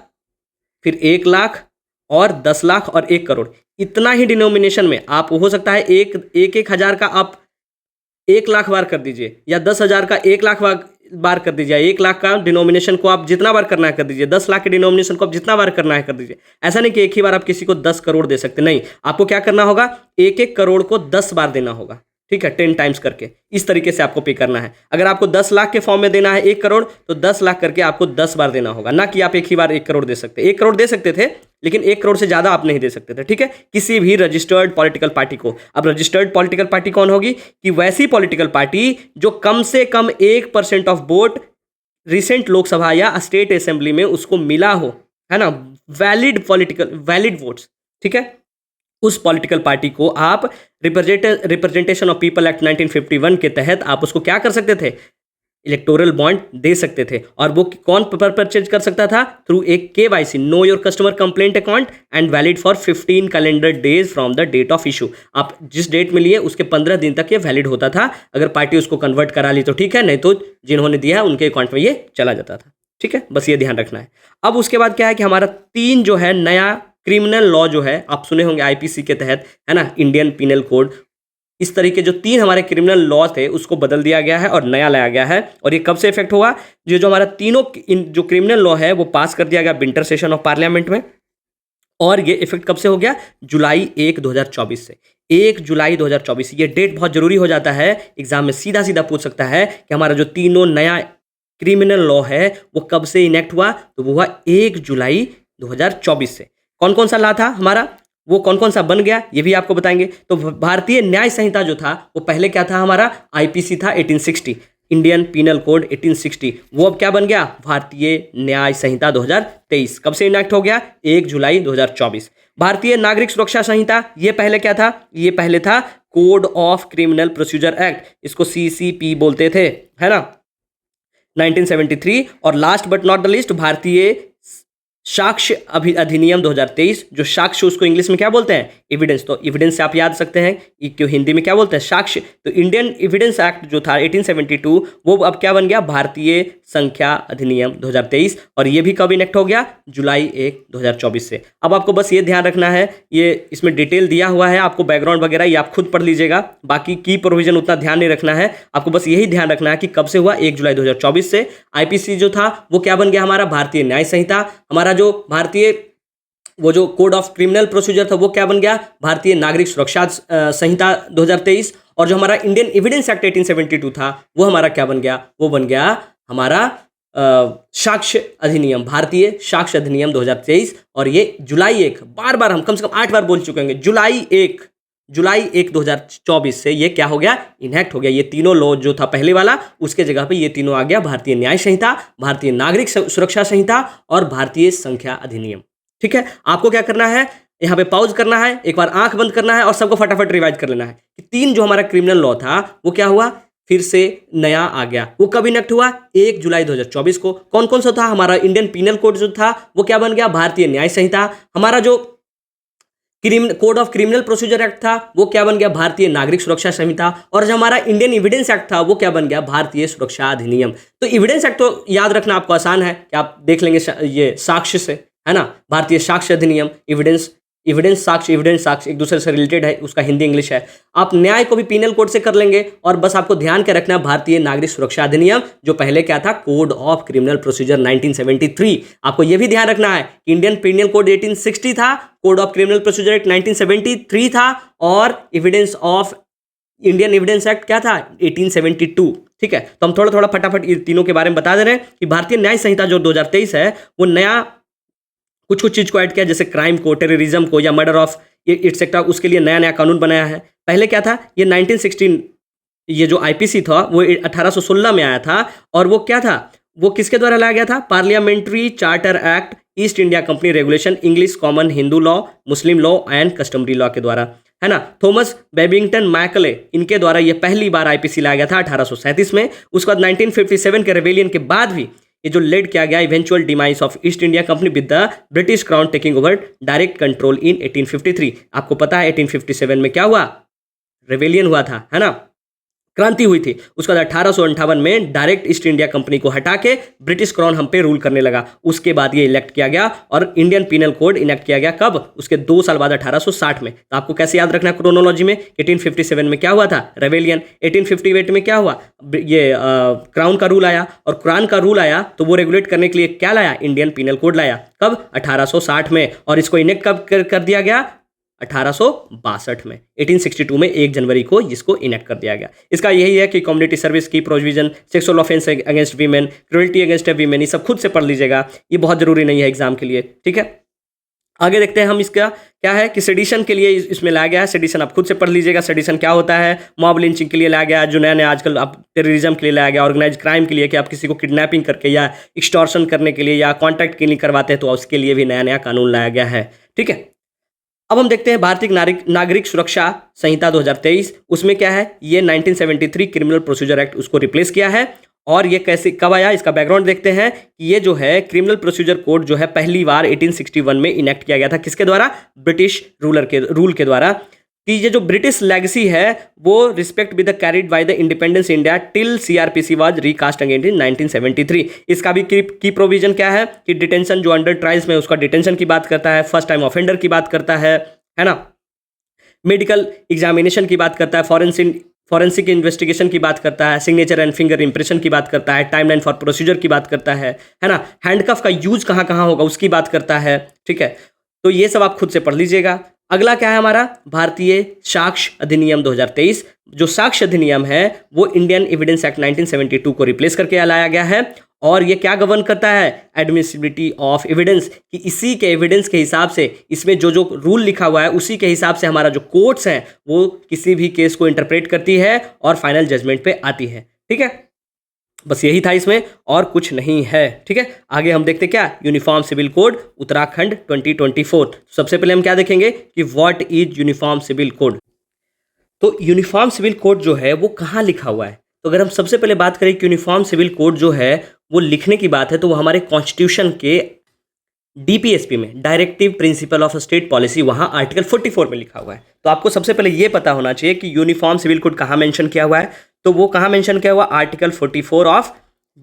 फिर 1 लाख और 10 लाख और 1 करोड़, इतना ही डिनोमिनेशन में आप, हो सकता है एक हजार का आप 1 लाख बार कर दीजिए, या 10,000 का 1 लाख बार कर दीजिए, 1 लाख का डिनोमिनेशन को आप जितना बार करना है कर दीजिए, 10 लाख के डिनोमिनेशन को आप जितना बार करना है कर दीजिए। ऐसा नहीं कि एक ही बार आप किसी को 10 करोड़ दे सकते, नहीं, आपको क्या करना होगा, 1-1 करोड़ को 10 बार देना होगा। ठीक है, 10 टाइम्स करके, इस तरीके से आपको पे करना है। अगर आपको 10 लाख के फॉर्म में देना है 1 करोड़, तो 10 लाख करके आपको 10 बार देना होगा, ना कि आप एक ही बार 1 करोड़ दे सकते। 1 करोड़ दे सकते थे, लेकिन 1 करोड़ से ज़्यादा आप नहीं दे सकते थे। ठीक है, किसी भी रजिस्टर्ड पॉलिटिकल पार्टी को। अब रजिस्टर्ड पॉलिटिकल पार्टी कौन होगी, कि वैसी पॉलिटिकल पार्टी जो कम से कम 1% ऑफ वोट रिसेंट लोकसभा या स्टेट असेंबली में उसको मिला हो, है ना, वैलिड वोट्स। ठीक है, उस पॉलिटिकल पार्टी को आप रिप्रेजेंटेशन ऑफ पीपल एक्ट 1951 के तहत आप उसको क्या कर सकते थे, इलेक्टोरल बॉन्ड दे सकते थे। और वो कौन परचेज कर सकता था, थ्रू एक KYC, know your customer complaint account, and valid for 15 calendar days from the date of issue. आप जिस डेट में लिए उसके 15 दिन तक ये वैलिड होता था। अगर पार्टी उसको कन्वर्ट करा ली तो ठीक है, नहीं तो जिन्होंने दिया है उनके अकाउंट में ये चला जाता था। ठीक है, बस ये ध्यान रखना है। अब उसके बाद क्या है कि हमारा 3 जो है नया क्रिमिनल लॉ जो है, आप सुने होंगे IPC के तहत, है ना, इंडियन पिनल कोड, इस तरीके जो 3 हमारे क्रिमिनल लॉ थे उसको बदल दिया गया है और नया लाया गया है। और ये कब से इफेक्ट हुआ, जो हमारा तीनों जो क्रिमिनल लॉ है वो पास कर दिया गया विंटर सेशन ऑफ पार्लियामेंट में। और ये इफेक्ट कब से हो गया, जुलाई 1, 2024 से। 1 जुलाई 2024, ये डेट बहुत जरूरी हो जाता है, एग्जाम में सीधा सीधा पूछ सकता है कि हमारा जो तीनों नया क्रिमिनल लॉ है वो कब से इनेक्ट हुआ, तो वो हुआ 1 जुलाई 2024 से। कौन कौन सा लॉ था हमारा, वो कौन कौन सा बन गया, ये भी आपको बताएंगे। तो भारतीय न्याय संहिता जो था वो पहले क्या था, हमारा IPC था 1860, इंडियन पिनल कोड 1860, वो अब क्या बन गया, भारतीय न्याय संहिता 2023। कब से इनेक्ट हो गया, 1 जुलाई 2024। भारतीय नागरिक सुरक्षा संहिता, ये पहले क्या था, ये पहले था code of criminal procedure act, इसको CCP बोलते थे, है ना, 1973। और last but not the list, भारतीय साक्ष्य अधिनियम 2023, जो साक्ष्य उसको इंग्लिश में क्या बोलते हैं, एविडेंस। तो एविडेंस से आप याद सकते हैं क्यों, हिंदी में क्या बोलते हैं, साक्ष्य। तो इंडियन एविडेंस एक्ट जो था 1872, वो अब क्या बन गया, भारतीय संख्या अधिनियम 2023। और ये भी कब इनेक्ट हो गया, जुलाई 1, 2024 से। अब आपको बस ये ध्यान रखना है, ये इसमें डिटेल दिया हुआ है, आपको बैकग्राउंड वगैरह ये आप खुद पढ़ लीजिएगा, बाकी की प्रोविजन उतना ध्यान नहीं रखना है, आपको बस यही ध्यान रखना है कि कब से हुआ, 1 जुलाई 2024 से। IPC जो था वो क्या बन गया, हमारा भारतीय न्याय संहिता। हमारा जो भारतीय वो जो कोड ऑफ क्रिमिनल प्रोसीजर था वो क्या बन गया, भारतीय नागरिक सुरक्षा संहिता 2023। और जो हमारा इंडियन एविडेंस एक्ट 1872 था वो हमारा क्या बन गया, वो बन गया हमारा साक्ष्य अधिनियम, भारतीय साक्ष्य अधिनियम 2023। और ये जुलाई 1, बार बार हम कम से कम 8 बार बोल चुके होंगे, जुलाई 1 2024 से ये क्या हो गया, इनेक्ट हो गया। ये तीनों लॉ जो था पहले वाला, उसके जगह पे ये तीनों आ गया, भारतीय न्याय संहिता, भारतीय नागरिक सुरक्षा संहिता और भारतीय संख्या अधिनियम। ठीक है, आपको क्या करना है, यहाँ पे पॉज करना है, एक बार आंख बंद करना है और सबको फटाफट रिवाइज कर लेना है कि 3 जो हमारा क्रिमिनल लॉ था वो क्या हुआ, फिर से नया आ गया। वो कब इनेक्ट हुआ, 1 जुलाई 2024 को। कौन कौन सा था, हमारा इंडियन पिनल कोड जो था वो क्या बन गया, भारतीय न्याय संहिता। हमारा जो code of criminal procedure act था वो क्या बन गया, भारतीय नागरिक सुरक्षा संहिता। और जो हमारा इंडियन एविडेंस एक्ट था वो क्या बन गया, भारतीय सुरक्षा अधिनियम। तो एविडेंस एक्ट तो याद रखना आपको आसान है कि आप देख लेंगे ये साक्ष्य से, है ना, भारतीय साक्ष्य अधिनियम, एविडेंस साक्ष्य एक दूसरे से रिलेटेड है, उसका हिंदी इंग्लिश है। आप न्याय को भी पिनल कोड से कर लेंगे। और बस आपको ध्यान के रखना, भारतीय नागरिक सुरक्षा अधिनियम जो पहले क्या था, कोड ऑफ क्रिमिनल प्रोसीजर 1973। आपको यह भी ध्यान रखना है कि इंडियन पिनल कोड 1860 था, code of criminal procedure act 1973 था, और इंडियन एविडेंस एक्ट क्या था, 1872। ठीक है, तो हम थोड़ा थोड़ा फटाफट इन तीनों के बारे में बता दे रहे हैं कि भारतीय न्याय संहिता जो 2023 है वो नया कुछ चीज को ऐड किया, जैसे क्राइम को, टेररिज्म को या मर्डर ऑफ एक्सेट्रा, उसके लिए नया नया कानून बनाया है। पहले क्या था, ये 1916 ये जो आईपीसी था वो 1816 में आया था, और वो क्या था, वो किसके द्वारा लाया गया था, parliamentary charter act, east India company regulation, English common Hindu law, Muslim law and customary law के द्वारा, है ना। थॉमस बेबिंगटन मैकले, इनके द्वारा ये पहली बार आईपीसी लाया गया था 1837 में। उसके बाद 1957 के रेबेलियन के बाद भी ये जो लेड किया गया eventual demise of east India company with the British crown taking over direct control इन 1853। आपको पता है 1857 में क्या हुआ, रेबेलियन हुआ था, है ना, क्रांति हुई थी। उसके बाद 1858 में डायरेक्ट ईस्ट इंडिया कंपनी को हटा के ब्रिटिश क्राउन हम पे रूल करने लगा। उसके बाद ये इलेक्ट किया गया और इंडियन पीनल कोड इनेक्ट किया गया कब, उसके 2 साल बाद 1860 में। तो आपको कैसे याद रखना है क्रोनोलॉजी में, 1857 में क्या हुआ था, रेबेलियन। 1858 में क्या हुआ, ये क्राउन का रूल आया, और क्राउन का रूल आया तो वो रेगुलेट करने के लिए क्या लाया, इंडियन पीनल कोड लाया, कब, 1860 में। और इसको इनेक्ट कब कर दिया गया, 1862 में। 1862 में 1 जनवरी को इसको इनेक्ट कर दिया गया। इसका यही है कि कम्युनिटी सर्विस की provision, sexual offence against women, cruelty against women, ये सब खुद से पढ़ लीजिएगा, ये बहुत जरूरी नहीं है एग्जाम के लिए, ठीक है। आगे देखते हैं हम, इसका क्या है कि सेडिशन के लिए इसमें लाया गया है। सेडिशन आप खुद से पढ़ लीजिएगा, सेडिशन क्या होता है। मॉब लिंचिंग के लिए लाया गया, जो नया नया आजकल अब टेररिज्म के लिए लाया गया, ऑर्गेनाइज क्राइम के लिए कि आप किसी को किडनैपिंग करके या एक्सटॉर्शन करने के लिए या कॉन्ट्रैक्ट के लिए करवाते हैं, तो उसके लिए भी नया नया कानून लाया गया है, ठीक है। अब हम देखते हैं भारतीय नागरिक सुरक्षा संहिता 2023, उसमें क्या है, ये 1973 क्रिमिनल प्रोसीजर एक्ट उसको रिप्लेस किया है। और ये कैसे कब आया, इसका बैकग्राउंड देखते हैं कि ये जो है क्रिमिनल प्रोसीजर कोड जो है पहली बार 1861 में इनेक्ट किया गया था, किसके द्वारा, ब्रिटिश रूल के द्वारा। कि ये जो ब्रिटिश लेगेसी है वो respect with the carried by the independence India till CrPC was recast again in 1973। इसका भी की प्रोविजन क्या है कि डिटेंशन जो अंडर ट्रायल्स में उसका डिटेंशन की बात करता है, फर्स्ट टाइम ऑफेंडर की बात करता है ना, मेडिकल एग्जामिनेशन की बात करता है, फॉरेंसिक इन्वेस्टिगेशन की बात करता है, सिग्नेचर एंड फिंगर इंप्रेशन की बात करता है, टाइमलाइन फॉर प्रोसीजर की बात करता है ना, हैंडकफ का यूज कहाँ कहाँ होगा उसकी बात करता है, ठीक है। तो ये सब आप खुद से पढ़ लीजिएगा। अगला क्या है हमारा, भारतीय साक्ष्य अधिनियम 2023। जो साक्ष्य अधिनियम है वो इंडियन एविडेंस एक्ट 1972 को रिप्लेस करके लाया गया है। और ये क्या गवर्न करता है, एडमिसिबिलिटी ऑफ एविडेंस, कि इसी के एविडेंस के हिसाब से, इसमें जो जो रूल लिखा हुआ है उसी के हिसाब से हमारा जो कोर्ट्स हैं वो किसी भी केस को इंटरप्रेट करती है और फाइनल जजमेंट पे आती है, ठीक है। बस यही था इसमें, और कुछ नहीं है, ठीक है। आगे हम देखते क्या, यूनिफॉर्म सिविल कोड उत्तराखंड 2024। सबसे पहले हम क्या देखेंगे कि what is uniform civil code. तो यूनिफॉर्म सिविल कोड जो है वो कहाँ लिखा हुआ है, तो अगर हम सबसे पहले बात करें कि यूनिफॉर्म सिविल कोड जो है वो लिखने की बात है, तो वो हमारे कॉन्स्टिट्यूशन के डीपीएसपी में, directive principle of state policy, वहाँ आर्टिकल 44 में लिखा हुआ है। तो आपको सबसे पहले ये पता होना चाहिए कि यूनिफॉर्म सिविल कोड कहाँ मेंशन किया हुआ है। तो वो कहाँ मेंशन किया हुआ, आर्टिकल 44 ऑफ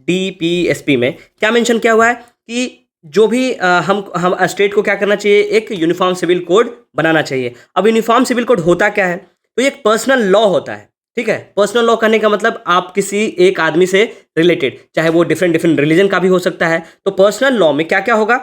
डीपीएसपी में क्या मेंशन किया हुआ है कि जो भी हम स्टेट को क्या करना चाहिए, एक यूनिफॉर्म सिविल कोड बनाना चाहिए। अब यूनिफॉर्म सिविल कोड होता क्या है, तो ये एक पर्सनल लॉ होता है, ठीक है। पर्सनल लॉ करने का मतलब आप किसी एक आदमी से रिलेटेड, चाहे वो डिफरेंट रिलीजन का भी हो सकता है। तो पर्सनल लॉ में क्या क्या होगा,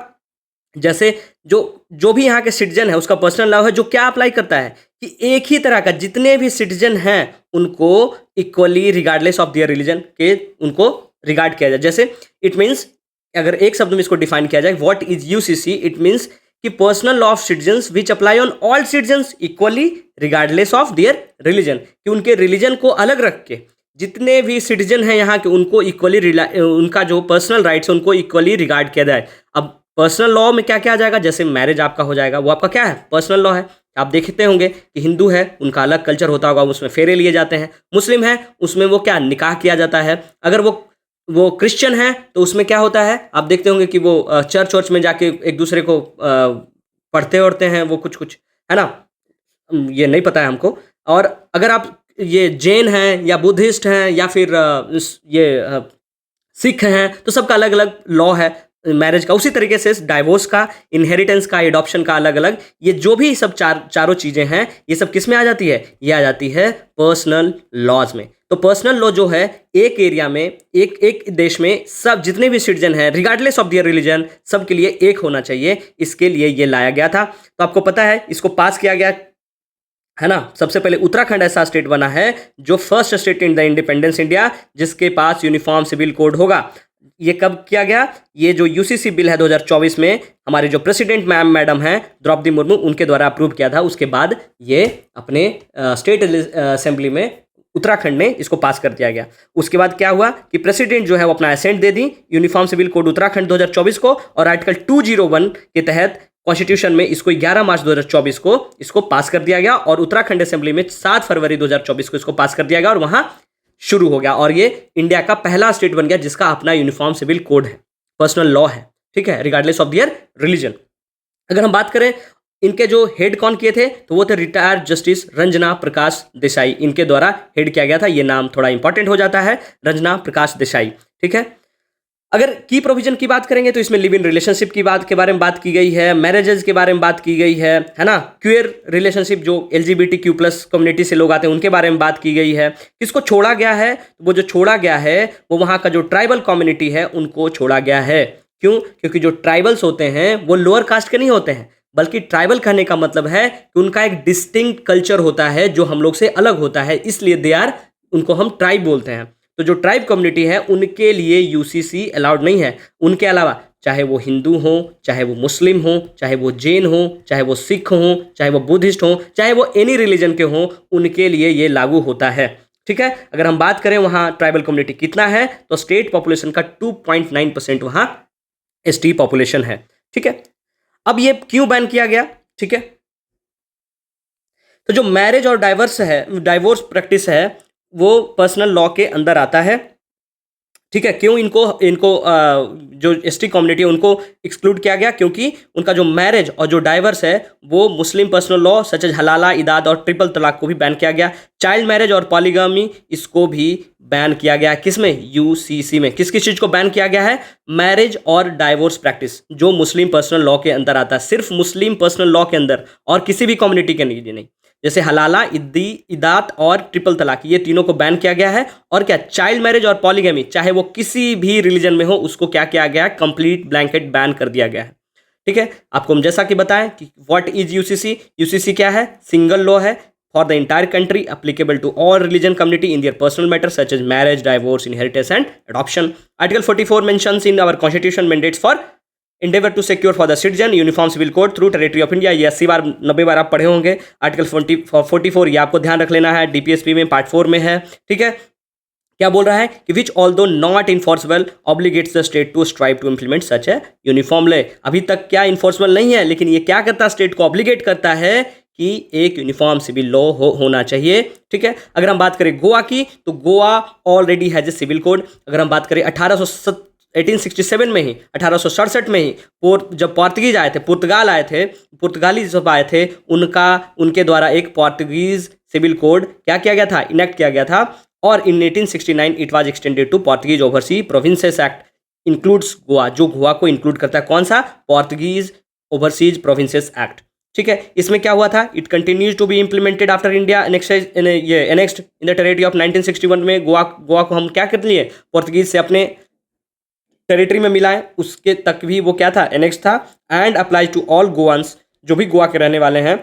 जैसे जो भी यहाँ के सिटीजन है उसका पर्सनल लॉ है, जो क्या अप्लाई करता है कि एक ही तरह का जितने भी सिटीजन हैं उनको equally regardless of their religion के उनको रिगार्ड किया जाए। जैसे इट मीन्स, अगर एक शब्द में इसको डिफाइन किया जाए, what is UCC, it means कि personal law of citizens which apply on all citizens equally regardless of their religion, कि उनके रिलीजन को अलग रख के जितने भी सिटीजन हैं यहाँ के उनको इक्वली, उनका जो पर्सनल राइट्स है उनको इक्वली रिगार्ड किया जाए। अब पर्सनल लॉ में क्या क्या आ जाएगा, जैसे मैरिज आपका हो जाएगा, वो आपका क्या है, पर्सनल लॉ है। आप देखते होंगे कि हिंदू है उनका अलग कल्चर होता होगा, उसमें फेरे लिए जाते हैं। मुस्लिम है उसमें वो क्या, निकाह किया जाता है। अगर वो क्रिश्चियन है तो उसमें क्या होता है, आप देखते होंगे कि वो चर्च में जाके एक दूसरे को पढ़ते ओढ़ते हैं, वो कुछ है ना, ये नहीं पता है हमको। और अगर आप ये जैन हैं या बुद्धिस्ट हैं या फिर ये सिख हैं, तो सबका अलग अलग लॉ है मैरिज का। उसी तरीके से डाइवोर्स का, इनहेरिटेंस का, एडॉप्शन का अलग अलग, ये जो भी सब चारों चीज़ें हैं ये सब किस में आ जाती है, ये आ जाती है पर्सनल लॉज में। तो पर्सनल लॉ जो है एक एरिया में, एक देश में सब जितने भी सिटीजन हैं रिगार्डलेस ऑफ देयर रिलीजन, सब के लिए एक होना चाहिए, इसके लिए ये लाया गया था। तो आपको पता है इसको पास किया गया है ना। सबसे पहले उत्तराखंड ऐसा स्टेट बना है जो first state in the independence India जिसके पास यूनिफॉर्म सिविल कोड होगा। ये कब किया गया? ये जो यूसीसी बिल है 2024 में हमारे जो प्रेसिडेंट मैडम हैं द्रौपदी मुर्मू, उनके द्वारा अप्रूव किया था। उसके बाद ये अपने स्टेट असेंबली में उत्तराखंड में इसको पास कर दिया गया। उसके बाद क्या हुआ कि प्रेसिडेंट जो है वो अपना असेंट दे दी यूनिफॉर्म सिविल कोड उत्तराखंड 2024 को, और आर्टिकल 201 के तहत कॉन्स्टिट्यूशन में इसको 11 मार्च 2024 को इसको पास कर दिया गया, और उत्तराखंड असेंबली में 7 फरवरी 2024 को इसको पास कर दिया गया, और वहां शुरू हो गया। और ये इंडिया का पहला स्टेट बन गया जिसका अपना यूनिफॉर्म सिविल कोड है, पर्सनल लॉ है, ठीक है, रिगार्डलेस ऑफ देयर रिलीजन। अगर हम बात करें इनके जो हेड कौन किए थे, तो वो थे रिटायर्ड जस्टिस रंजना प्रकाश देसाई, इनके द्वारा हेड किया गया था। ये नाम थोड़ा इंपॉर्टेंट हो जाता है, रंजना प्रकाश देसाई, ठीक है। अगर की प्रोविजन की बात करेंगे तो इसमें लिव इन रिलेशनशिप की बात के बारे में बात की गई है, मैरिजेज के बारे में बात की गई है ना, क्यूअर रिलेशनशिप जो LGBTQ+ कम्युनिटी से लोग आते हैं उनके बारे में बात की गई है। किसको छोड़ा गया है? वो जो छोड़ा गया है वो वहाँ का जो ट्राइबल कम्युनिटी है उनको छोड़ा गया है। क्यों? क्योंकि जो ट्राइबल्स होते हैं वो लोअर कास्ट के नहीं होते हैं, बल्कि ट्राइबल कहने का मतलब है कि उनका एक डिस्टिंक्ट कल्चर होता है जो हम लोग से अलग होता है, इसलिए उनको हम ट्राइब बोलते हैं। तो जो ट्राइब कम्युनिटी है उनके लिए यूसीसी अलाउड नहीं है। उनके अलावा चाहे वो हिंदू हो, चाहे वो मुस्लिम हो, चाहे वो जैन हो, चाहे वो सिख हो, चाहे वो बुद्धिस्ट हो, चाहे वो एनी रिलीजन के हो, उनके लिए ये लागू होता है, ठीक है। अगर हम बात करें वहाँ ट्राइबल कम्युनिटी कितना है, तो स्टेट पॉपुलेशन का 2.9% वहाँ ST पॉपुलेशन है, ठीक है। अब ये क्यों बैन किया गया, ठीक है। तो जो मैरिज और डाइवोर्स प्रैक्टिस है वो पर्सनल लॉ के अंदर आता है, ठीक है। क्यों इनको जो ST कम्युनिटी है उनको एक्सक्लूड किया गया? क्योंकि उनका जो मैरिज और जो डाइवर्स है वो मुस्लिम पर्सनल लॉ सच एज हलाला, इदाद और ट्रिपल तलाक को भी बैन किया गया। चाइल्ड मैरिज और पॉलीगामी इसको भी बैन किया गया। किसमें? यूसीसी में। किस चीज़ को बैन किया गया है? मैरिज और डाइवोर्स प्रैक्टिस जो मुस्लिम पर्सनल लॉ के अंदर आता है, सिर्फ मुस्लिम पर्सनल लॉ के अंदर, और किसी भी कम्युनिटी के लिए नहीं। जैसे हलाला, इदात और ट्रिपल तलाक, ये तीनों को बैन किया गया है। और क्या? चाइल्ड मैरिज और पॉलीगैमी, चाहे वो किसी भी रिलीजन में हो, उसको क्या किया गया है? कंप्लीट ब्लैंकेट बैन कर दिया गया है, ठीक है। आपको हम जैसा कि बताएं कि व्हाट इज यूसीसी। यूसीसी क्या है? सिंगल लॉ है for the entire country, applicable to all religion community in their personal matter such as marriage, divorce, inheritance and adoption. Article 44 mentions in our constitution mandates for endeavor to secure for the citizen uniform civil code through territory of India। ये 80 बार 90 बार आप पढ़े होंगे। Article 44 ये आपको ध्यान रख लेना है, DPSP में पार्ट 4 में है, ठीक है। क्या बोल रहा है कि which although not enforceable obligates the state to strive to implement such a uniform law. अभी तक क्या इन्फोर्सेबल नहीं है, लेकिन ये क्या करता है? स्टेट को ऑब्लिगेट करता है कि एक यूनिफॉर्म सिविल लॉ होना चाहिए, ठीक है। अगर हम बात करें गोवा की, तो Goa already has a civil code. अगर हम बात करें 1867 में ही, 1867 में ही जब पोर्तुगीज आए थे, पुर्तगाली जब आए थे, उनके द्वारा एक पोर्तुगीज सिविल कोड क्या किया गया था? इनेक्ट किया गया था। और in 1869 it was extended to Portuguese oversea provinces act, includes Goa, जो गोवा को इंक्लूड करता है। कौन सा? पोर्तुगीज ओवरसीज प्रोविंसेस एक्ट, ठीक है। इसमें क्या हुआ था? It continues to be implemented after India annexed in the territory of 1961 में गोवा को हम क्या कर लिए? पोर्तुगीज से अपने टेरिटरी में मिलाएं, उसके तक भी वो क्या था? एनेक्स था। And apply to all Goans, जो भी गोवा के रहने वाले हैं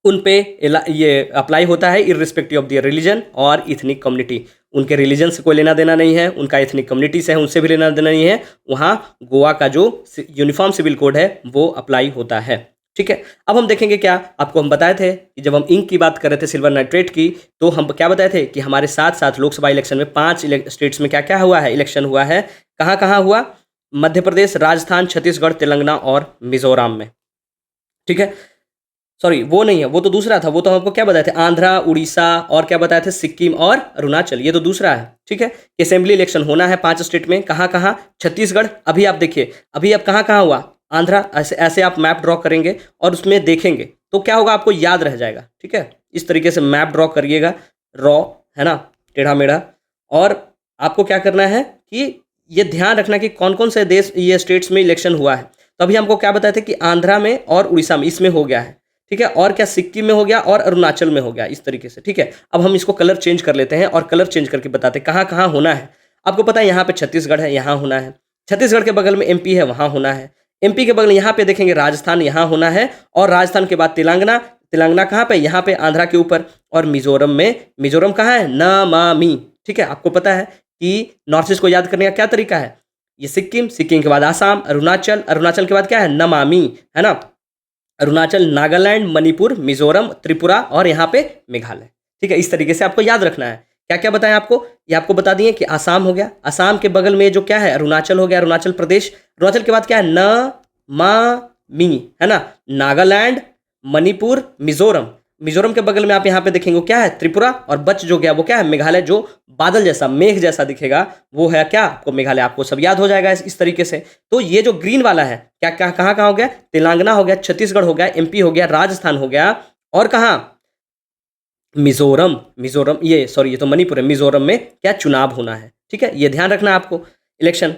उन पे ये अप्लाई होता है, इररिस्पेक्टिव ऑफ दियर रिलीजन और इथनिक कम्युनिटी। उनके रिलीजन से कोई लेना देना नहीं है, उनका इथनिक कम्युनिटी से है उनसे भी लेना देना नहीं है। वहाँ गोवा का जो यूनिफॉर्म सिविल कोड है वो अप्लाई होता है, ठीक है। अब हम देखेंगे क्या आपको हम बताए थे कि जब हम इंक की बात कर रहे थे, सिल्वर नाइट्रेट की, तो हम क्या बताए थे कि हमारे साथ साथ लोकसभा इलेक्शन में 5 स्टेट्स में क्या क्या हुआ है? इलेक्शन हुआ है। कहाँ कहाँ हुआ? मध्य प्रदेश, राजस्थान, छत्तीसगढ़, तेलंगाना और मिजोरम में, ठीक है। सॉरी, वो नहीं है, वो तो दूसरा था। वो तो हमको क्या बताए थे? आंध्रा, उड़ीसा और क्या बताए थे? सिक्किम और अरुणाचल। ये तो दूसरा है, ठीक है। असेंबली इलेक्शन होना है 5 स्टेट में। कहाँ कहाँ? छत्तीसगढ़। अभी आप देखिए, अभी अब कहाँ कहाँ हुआ? आंध्रा। ऐसे आप मैप ड्रॉ करेंगे और उसमें देखेंगे तो क्या होगा? आपको याद रह जाएगा, ठीक है। इस तरीके से मैप ड्रॉ करिएगा, है ना, टेढ़ा मेढ़ा। और आपको क्या करना है कि ये ध्यान रखना कि कौन कौन से देश, ये स्टेट्स में इलेक्शन हुआ है। तो अभी हमको क्या बताया था कि आंध्रा में और उड़ीसा में इसमें हो गया है, ठीक है। और क्या? सिक्किम में हो गया और अरुणाचल में हो गया, इस तरीके से, ठीक है। अब हम इसको कलर चेंज कर लेते हैं और कलर चेंज करके बताते हैं कहाँ कहाँ होना है। आपको पता है यहाँ पे छत्तीसगढ़ है, यहाँ होना है। छत्तीसगढ़ के बगल में MP है, वहाँ होना है। MP के बगल यहाँ पे देखेंगे राजस्थान, यहाँ होना है। और राजस्थान के बाद तेलंगाना कहाँ पे? यहाँ पे आंध्रा के ऊपर। और मिजोरम कहाँ है? नमामि, ठीक है। आपको पता है कि नॉर्थ ईस्ट को याद करने का क्या तरीका है? ये सिक्किम, सिक्किम के बाद आसाम, अरुणाचल, अरुणाचल के बाद क्या है, नमामि, है ना, अरुणाचल, नागालैंड, मणिपुर, मिजोरम, त्रिपुरा और यहाँ पे मेघालय। ठीक है, इस तरीके से आपको याद रखना है। क्या क्या बताएं आपको, ये आपको बता दिए कि आसाम हो गया, आसाम के बगल में जो क्या है अरुणाचल हो गया, अरुणाचल प्रदेश, अरुणाचल के बाद क्या है न मा मी, है ना, नागालैंड, मणिपुर, मिजोरम, मिजोरम के बगल में आप यहाँ पे देखेंगे क्या है त्रिपुरा, और बच जो गया वो क्या है मेघालय, जो बादल जैसा मेघ जैसा दिखेगा वो है क्या आपको मेघालय, आपको सब याद हो जाएगा इस तरीके से। तो ये जो ग्रीन वाला है क्या क्या कहाँ कहाँ हो गया, तेलंगाना हो गया, छत्तीसगढ़ हो गया, एमपी हो गया, राजस्थान हो गया, और कहाँ मिजोरम, मिजोरम ये तो मणिपुर है, मिजोरम में क्या चुनाव होना है। ठीक है, ये ध्यान रखना आपको इलेक्शन।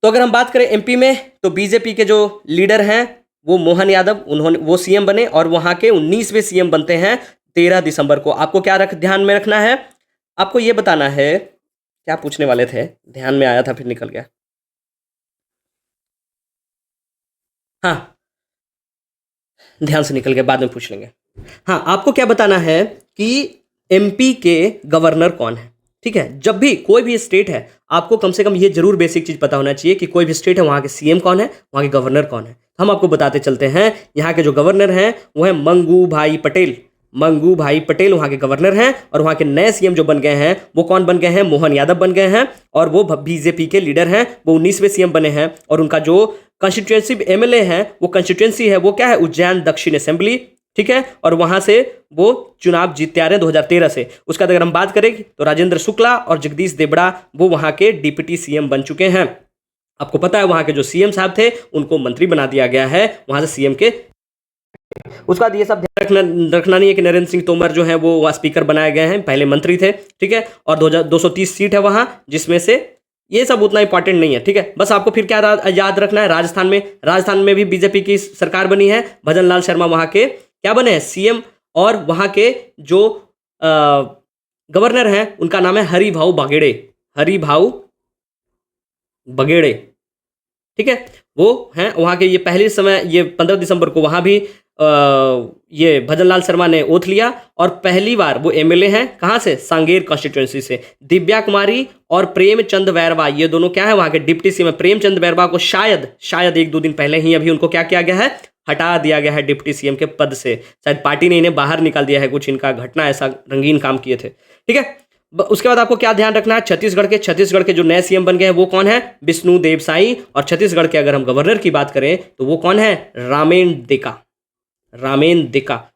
तो अगर हम बात करें एमपी में, तो बीजेपी के जो लीडर हैं वो मोहन यादव, वो सीएम बने, और वहां के 19वें सीएम बनते हैं 13 दिसंबर को। आपको क्या ध्यान में रखना है, आपको ये बताना है, क्या पूछने वाले थे, ध्यान में आया था फिर निकल गया। हाँ, ध्यान से निकल गया, बाद में पूछ लेंगे। हाँ, आपको क्या बताना है कि एमपी के गवर्नर कौन है। ठीक है, जब भी कोई भी स्टेट है आपको कम से कम ये जरूर बेसिक चीज पता होना चाहिए कि कोई भी स्टेट है वहां के सीएम कौन है, वहां के गवर्नर कौन है। हम आपको बताते चलते हैं, यहाँ के जो गवर्नर हैं वो है मंगू भाई पटेल, मंगू भाई पटेल वहां के गवर्नर हैं, और वहां के नए सीएम जो बन गए हैं वो कौन बन गए हैं, मोहन यादव बन गए हैं, और वो बीजेपी के लीडर हैं, वो 19वें सीएम बने हैं, और उनका जो कंस्टिट्यूएंसी एमएलए है वो कंस्टिट्यूएंसी है वो क्या है, उज्जैन दक्षिण असेंबली। ठीक है, और वहां से वो चुनाव जीतते आ रहे हैं 2013 से। उसका अगर हम बात करें तो राजेंद्र शुक्ला और जगदीश देवड़ा वो वहां के डिप्टी सीएम बन चुके हैं। आपको पता है वहां के जो सीएम साहब थे उनको मंत्री बना दिया गया है वहां से सीएम के। उसका ये सब ध्यान रखना नहीं है कि नरेंद्र सिंह तोमर जो है वो स्पीकर बनाए गए हैं, पहले मंत्री थे। ठीक है, और 230 सीट है वहां, जिसमें से ये सब उतना इंपॉर्टेंट नहीं है। ठीक है, बस आपको फिर क्या याद रखना है, राजस्थान में भी बीजेपी की सरकार बनी है, भजन लाल शर्मा वहां के क्या बने हैं, सीएम, और वहां के जो गवर्नर हैं उनका नाम है हरिभाऊ बघेड़े, हरिभाऊ बघेड़े। ठीक है, वो हैं वहां के, ये पहले समय ये 15 दिसंबर को वहां भी ये भजन लाल शर्मा ने ओथ लिया, और पहली बार वो एमएलए हैं कहाँ से, सांगेर कॉन्स्टिट्यूएंसी से। दिव्या कुमारी और प्रेमचंद बैरवा ये दोनों क्या है वहां के डिप्टी सीएम। प्रेमचंद बैरवा को शायद 1-2 दिन पहले ही अभी उनको क्या किया गया है, हटा दिया गया है डिप्टी सीएम के पद से, शायद पार्टी ने इन्हें बाहर निकाल दिया है, कुछ इनका घटना ऐसा रंगीन काम किए थे। ठीक है, उसके बाद आपको क्या ध्यान रखना है, छत्तीसगढ़ के जो नए सीएम बन गए हैं वो कौन है, विष्णु देव साई, और छत्तीसगढ़ के अगर हम गवर्नर की बात करें तो वो कौन है, रामेन देका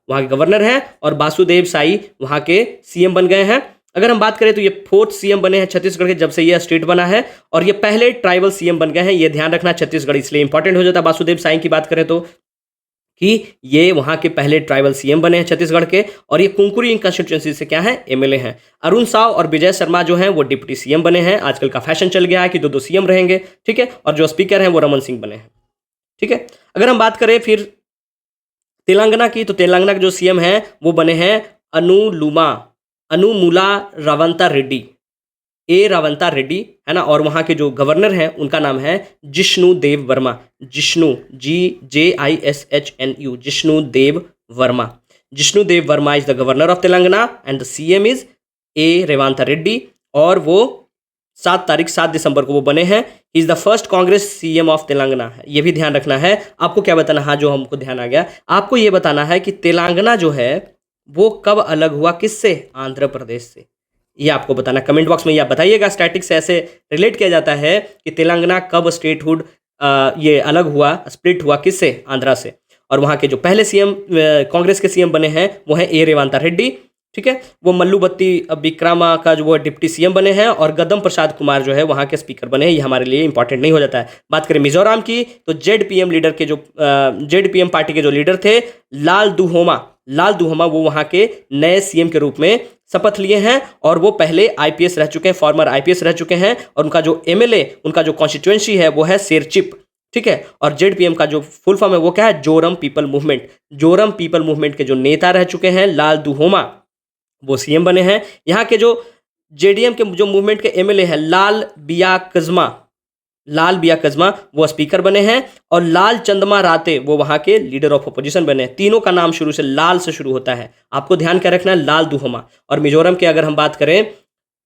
वहां के गवर्नर हैं, और वासुदेव साई वहां के सीएम बन गए हैं। अगर हम बात करें तो ये 4th सीएम बने हैं छत्तीसगढ़ के जब से ये स्टेट बना है, और ये पहले ट्राइबल सीएम बन गए हैं। ये ध्यान रखना, छत्तीसगढ़ इसलिए इंपॉर्टेंट हो जाता है वासुदेव साई की बात करें तो, कि ये वहां के पहले ट्राइबल सीएम बने हैं छत्तीसगढ़ के, और ये कुंकुरी कंस्टिट्यूएंसी से क्या है, एमएलए हैं। अरुण साव और विजय शर्मा जो हैं वो डिप्टी सीएम बने हैं। आजकल का फैशन चल गया है कि 2-2 सीएम रहेंगे। ठीक है, और जो स्पीकर हैं वो रमन सिंह बने हैं। ठीक है, अगर हम बात करें फिर तेलंगाना की, तो तेलंगाना के जो सीएम हैं वो बने हैं अनुमुला रावंता रेड्डी, रावंता रेड्डी, है ना, और वहाँ के जो गवर्नर हैं उनका नाम है Jishnu Dev Varma, JISHNU, Jishnu Dev Varma. Jishnu Dev Varma is the governor of Telangana and the CM is Revanth Reddy, और वो 7 दिसंबर को वो बने हैं। Is the first Congress CM of Telangana है, ये भी ध्यान रखना है। आपको क्या बताना, हाँ जो हमको ध्यान आ गया, आपको ये बताना है कि तेलंगाना जो है वो कब अलग हुआ, किससे, आंध्र प्रदेश से। ये आपको बताना, कमेंट बॉक्स में ये आप बताइएगा। स्टैटिक्स से ऐसे रिलेट किया जाता है कि तेलंगाना कब स्टेटहुड ये अलग हुआ, स्प्लिट हुआ, किससे, आंध्रा से। और वहाँ के जो पहले सीएम कांग्रेस के सीएम बने हैं वो हैं रेवंता रेड्डी। ठीक है, वो मल्लुबत्ती विक्रमा का जो वो डिप्टी सीएम बने हैं, और गदम प्रसाद कुमार जो है वहाँ के स्पीकर बने हैं। ये हमारे लिए इंपॉर्टेंट नहीं हो जाता है। बात करें मिजोरम की, तो जेडपीएम पार्टी के जो लीडर थे लाल दुहोमा वो वहाँ के नए सीएम के रूप में शपथ लिए हैं, और वो पहले आईपीएस रह चुके हैं, फॉर्मर आईपीएस रह चुके हैं, और उनका जो एमएलए, उनका जो कॉन्स्टिट्यूएंसी है वो है शेरचिप। ठीक है, और जेडपीएम का जो फुल फॉर्म है वो क्या है, जोरम पीपल मूवमेंट के जो नेता रह चुके हैं लाल दुहोमा वो सीएम बने हैं। यहाँ के जो जेडीएम के जो मूवमेंट के एमएलए हैं लाल बिया कज़मा वो स्पीकर बने हैं, और लाल चंदमा राते वो वहाँ के लीडर ऑफ अपोजिशन बने हैं। तीनों का नाम शुरू से लाल से शुरू होता है, आपको ध्यान क्या रखना है, लाल दुहोमा। और मिजोरम के अगर हम बात करें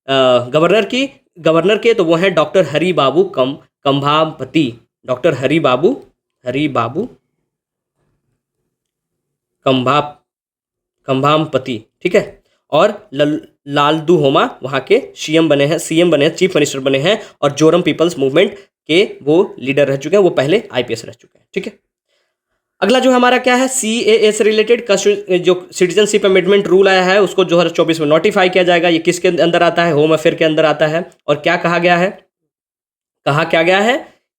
गवर्नर की, गवर्नर के, तो वो हैं डॉक्टर हरि बाबू कंभापति, डॉक्टर हरि बाबू कंभामपति, ठीक है। और लालदू होमा वहाँ के सीएम बने हैं, चीफ मिनिस्टर बने हैं। और जोरम पीपल्स मूवमेंट के वो लीडर रह चुके हैं, वो पहले आईपीएस रह चुके हैं, ठीक है। अगला जो हमारा क्या है, सीएए से रिलेटेड जो सिटीजनशिप अमेंडमेंट रूल आया है उसको 2024 में नोटिफाई किया जाएगा। ये किसके अंदर आता है, होम अफेयर के अंदर आता है। और क्या कहा गया है,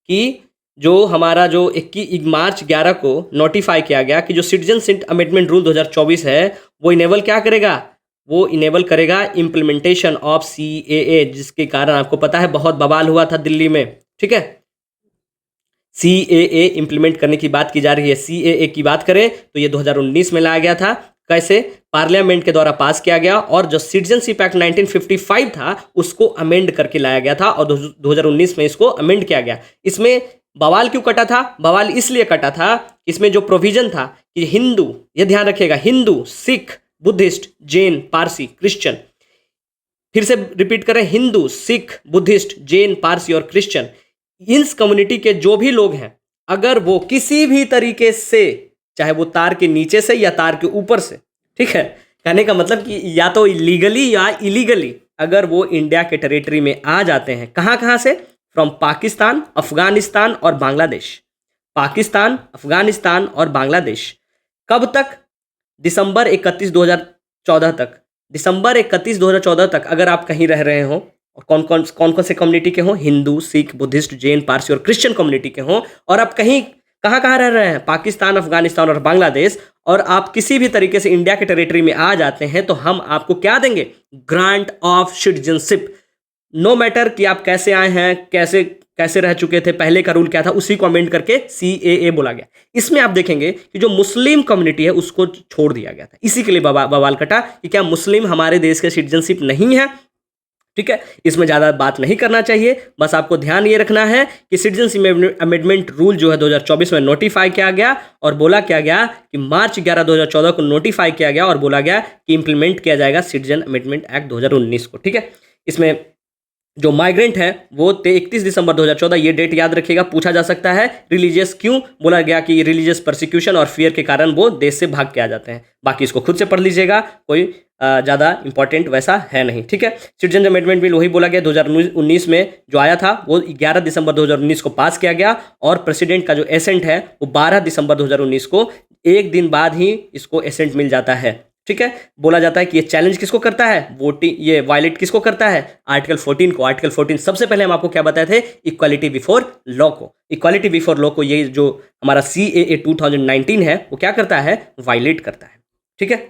कि जो हमारा जो 21 मार्च 11 को नोटिफाई किया गया कि जो सिटीजनशिप अमेंडमेंट रूल 2024 है वो इनेबल क्या करेगा, वो इनेबल करेगा इम्प्लीमेंटेशन ऑफ सीएए, जिसके कारण आपको पता है बहुत बवाल हुआ था दिल्ली में, ठीक है। सीएए इंप्लीमेंट करने की बात की जा रही है। सीएए की बात करें तो ये 2019 में लाया गया था। कैसे, पार्लियामेंट के द्वारा पास किया गया, और जो सिटीजनशिप एक्ट 1955 था उसको अमेंड करके लाया गया था, और 2019 में इसको अमेंड किया गया। इसमें बवाल क्यों कटा था, बवाल इसलिए कटा था, इसमें जो प्रोविजन था कि हिंदू, ये ध्यान रखिएगा, हिंदू, सिख, बुद्धिस्ट, जैन, पारसी, क्रिश्चियन, फिर से रिपीट करें, हिंदू, सिख, बुद्धिस्ट, जैन, पारसी और क्रिश्चियन, इस कम्युनिटी के जो भी लोग हैं, अगर वो किसी भी तरीके से, चाहे वो तार के नीचे से या तार के ऊपर से, ठीक है, कहने का मतलब कि या तो लीगली या इलीगली, अगर वो इंडिया के टेरिटरी में आ जाते हैं, कहाँ से, फ्रॉम पाकिस्तान, अफगानिस्तान और बांग्लादेश, पाकिस्तान, अफगानिस्तान और बांग्लादेश, कब तक, दिसंबर 31 2014 तक, दिसंबर 31 2014 तक अगर आप कहीं रह रहे हो, और कौन कौन से कम्युनिटी के हों, हिंदू, सिख, बुद्धिस्ट, जैन, पारसी और क्रिश्चियन कम्युनिटी के हों, और आप कहीं कहाँ रह रहे हैं, पाकिस्तान, अफगानिस्तान और बांग्लादेश, और आप किसी भी तरीके से इंडिया के टेरिटरी में आ जाते हैं, तो हम आपको क्या देंगे, grant of citizenship. No matter कि आप कैसे आए हैं, कैसे रह चुके थे, पहले का रूल क्या था, उसी को अमेंड करके सीएए बोला गया। इसमें आप देखेंगे कि जो मुस्लिम कम्युनिटी है उसको छोड़ दिया गया था, इसी के लिए बवाल कटा कि क्या मुस्लिम हमारे देश के सिटीजनशिप नहीं है, ठीक है। इसमें ज़्यादा बात नहीं करना चाहिए, बस आपको ध्यान ये रखना है कि सिटीजनशिप अमेंडमेंट रूल जो है 2024 में नोटिफाई किया गया, और बोला क्या गया कि मार्च 11 2014 को नोटिफाई किया गया, और बोला गया कि इंप्लीमेंट किया जाएगा सिटीजन अमेंडमेंट एक्ट 2019 को, ठीक है। इसमें जो माइग्रेंट है वो 31 दिसंबर 2014, ये डेट याद रखिएगा, पूछा जा सकता है। रिलीजियस क्यों, बोला गया कि रिलीजियस परसिक्यूशन और फियर के कारण वो देश से भाग के आ जाते हैं। बाकी इसको खुद से पढ़ लीजिएगा, कोई ज़्यादा इंपॉर्टेंट वैसा है नहीं, ठीक है। सिटीजन अमेंडमेंट बिल वही बोला गया 2019 में जो आया था, वो 11 दिसंबर 2019 को पास किया गया, और प्रेसिडेंट का जो एसेंट है वो 12 दिसंबर 2019 को, एक दिन बाद ही इसको एसेंट मिल जाता है, ठीक है। बोला जाता है कि ये चैलेंज किसको करता है, वोटिंग, ये वायलेट किसको करता है, आर्टिकल 14 को। आर्टिकल 14 सबसे पहले हम आपको क्या बताए थे, इक्वालिटी बिफोर लॉ को। इक्वालिटी बिफोर लॉ को ये जो हमारा सीएए 2019 है वो क्या करता है, वायलेट करता है, ठीक है।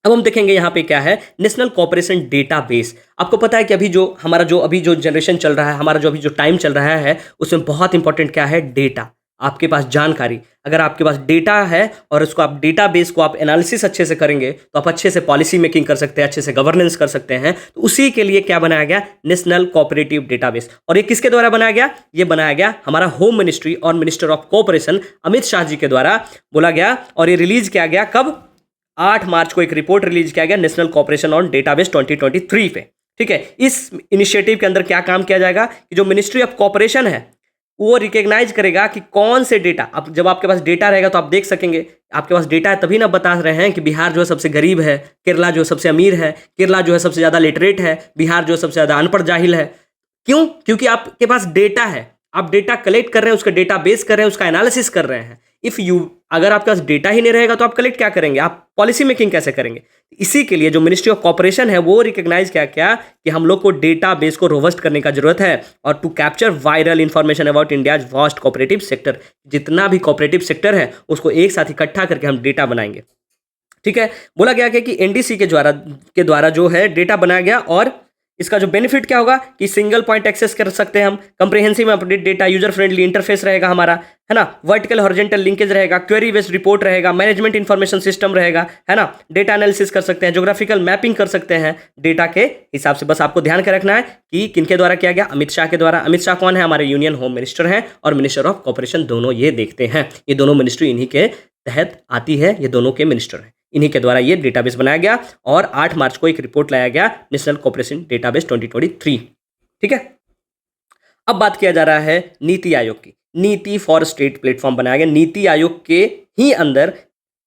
अब हम देखेंगे यहाँ पे क्या है, नेशनल कोऑपरेशन डेटाबेस। आपको पता है कि अभी जो हमारा जो अभी जो जनरेशन चल रहा है, हमारा जो अभी जो टाइम चल रहा है, उसमें बहुत इंपॉर्टेंट क्या है, डेटा, आपके पास जानकारी। अगर आपके पास डेटा है और उसको आप डेटाबेस को आप एनालिसिस अच्छे से करेंगे, तो आप अच्छे से पॉलिसी मेकिंग कर सकते हैं, अच्छे से गवर्नेंस कर सकते हैं। तो उसी के लिए क्या बनाया गया, नेशनल कोऑपरेटिव डेटाबेस। और ये किसके द्वारा बनाया गया, ये बनाया गया हमारा होम मिनिस्ट्री और minister of cooperation Amit Shah ji के द्वारा बोला गया, और ये रिलीज किया गया कब, 8 मार्च को एक रिपोर्ट रिलीज किया गया नेशनल कोऑपरेशन ऑन डेटाबेस 2023 पे, ठीक है। इस इनिशिएटिव के अंदर क्या काम किया जाएगा कि जो मिनिस्ट्री ऑफ कोऑपरेशन है वो रिकॉग्नाइज करेगा कि कौन से डेटा, अब जब आपके पास डेटा रहेगा तो आप देख सकेंगे, आपके पास डेटा है तभी ना बता रहे हैं कि बिहार जो है सबसे गरीब है, केरला जो है सबसे अमीर है, केरला जो है सबसे ज़्यादा लिटरेट है, बिहार जो है सबसे ज़्यादा अनपढ़ जाहिल है। क्यों, क्योंकि आपके पास डेटा है, आप डेटा कलेक्ट कर रहे हैं, उसका डेटा बेस कर रहे हैं, उसका एनालिसिस कर रहे हैं। अगर आपके पास डेटा ही नहीं रहेगा तो आप कलेक्ट क्या करेंगे, आप पॉलिसी मेकिंग कैसे करेंगे। इसी के लिए जो मिनिस्ट्री ऑफ कॉर्पोरेशन है वो रिकॉग्नाइज क्या कि हम लोग को डेटा बेस को रोबस्ट करने का जरूरत है, और to capture vital information about India's vast cooperative sector, जितना भी कोऑपरेटिव सेक्टर है उसको एक साथ इकट्ठा करके हम डेटा बनाएंगे, ठीक है। बोला गया कि एनडीसी के द्वारा जो है डेटा बनाया गया, और इसका जो बेनिफिट क्या होगा कि सिंगल पॉइंट एक्सेस कर सकते हैं हम, comprehensive update data, user friendly interface रहेगा हमारा, है ना, वर्टिकल हॉरिजॉन्टल लिंकेज रहेगा, क्वेरी बेस्ड रिपोर्ट रहेगा, मैनेजमेंट इंफॉर्मेशन सिस्टम रहेगा, है ना, डेटा एनालिसिस कर सकते हैं, ज्योग्राफिकल मैपिंग कर सकते हैं डेटा के हिसाब से। बस आपको ध्यान कर रखना है कि किनके द्वारा किया गया, अमित शाह के द्वारा। अमित शाह कौन है, हमारे यूनियन होम मिनिस्टर हैं, और मिनिस्टर ऑफ कॉर्पोरेशन, दोनों ये देखते हैं, ये दोनों मिनिस्ट्री इन्हीं के तहत आती है, ये दोनों के मिनिस्टर हैं, इन्हीं के द्वारा ये डेटाबेस बनाया गया, और 8 मार्च को एक रिपोर्ट लाया गया नेशनल कोऑपरेशन डेटाबेस 2023, ठीक है। अब बात किया जा रहा है नीति आयोग की। नीति फॉर स्टेट प्लेटफॉर्म बनाया गया। नीति आयोग के ही अंदर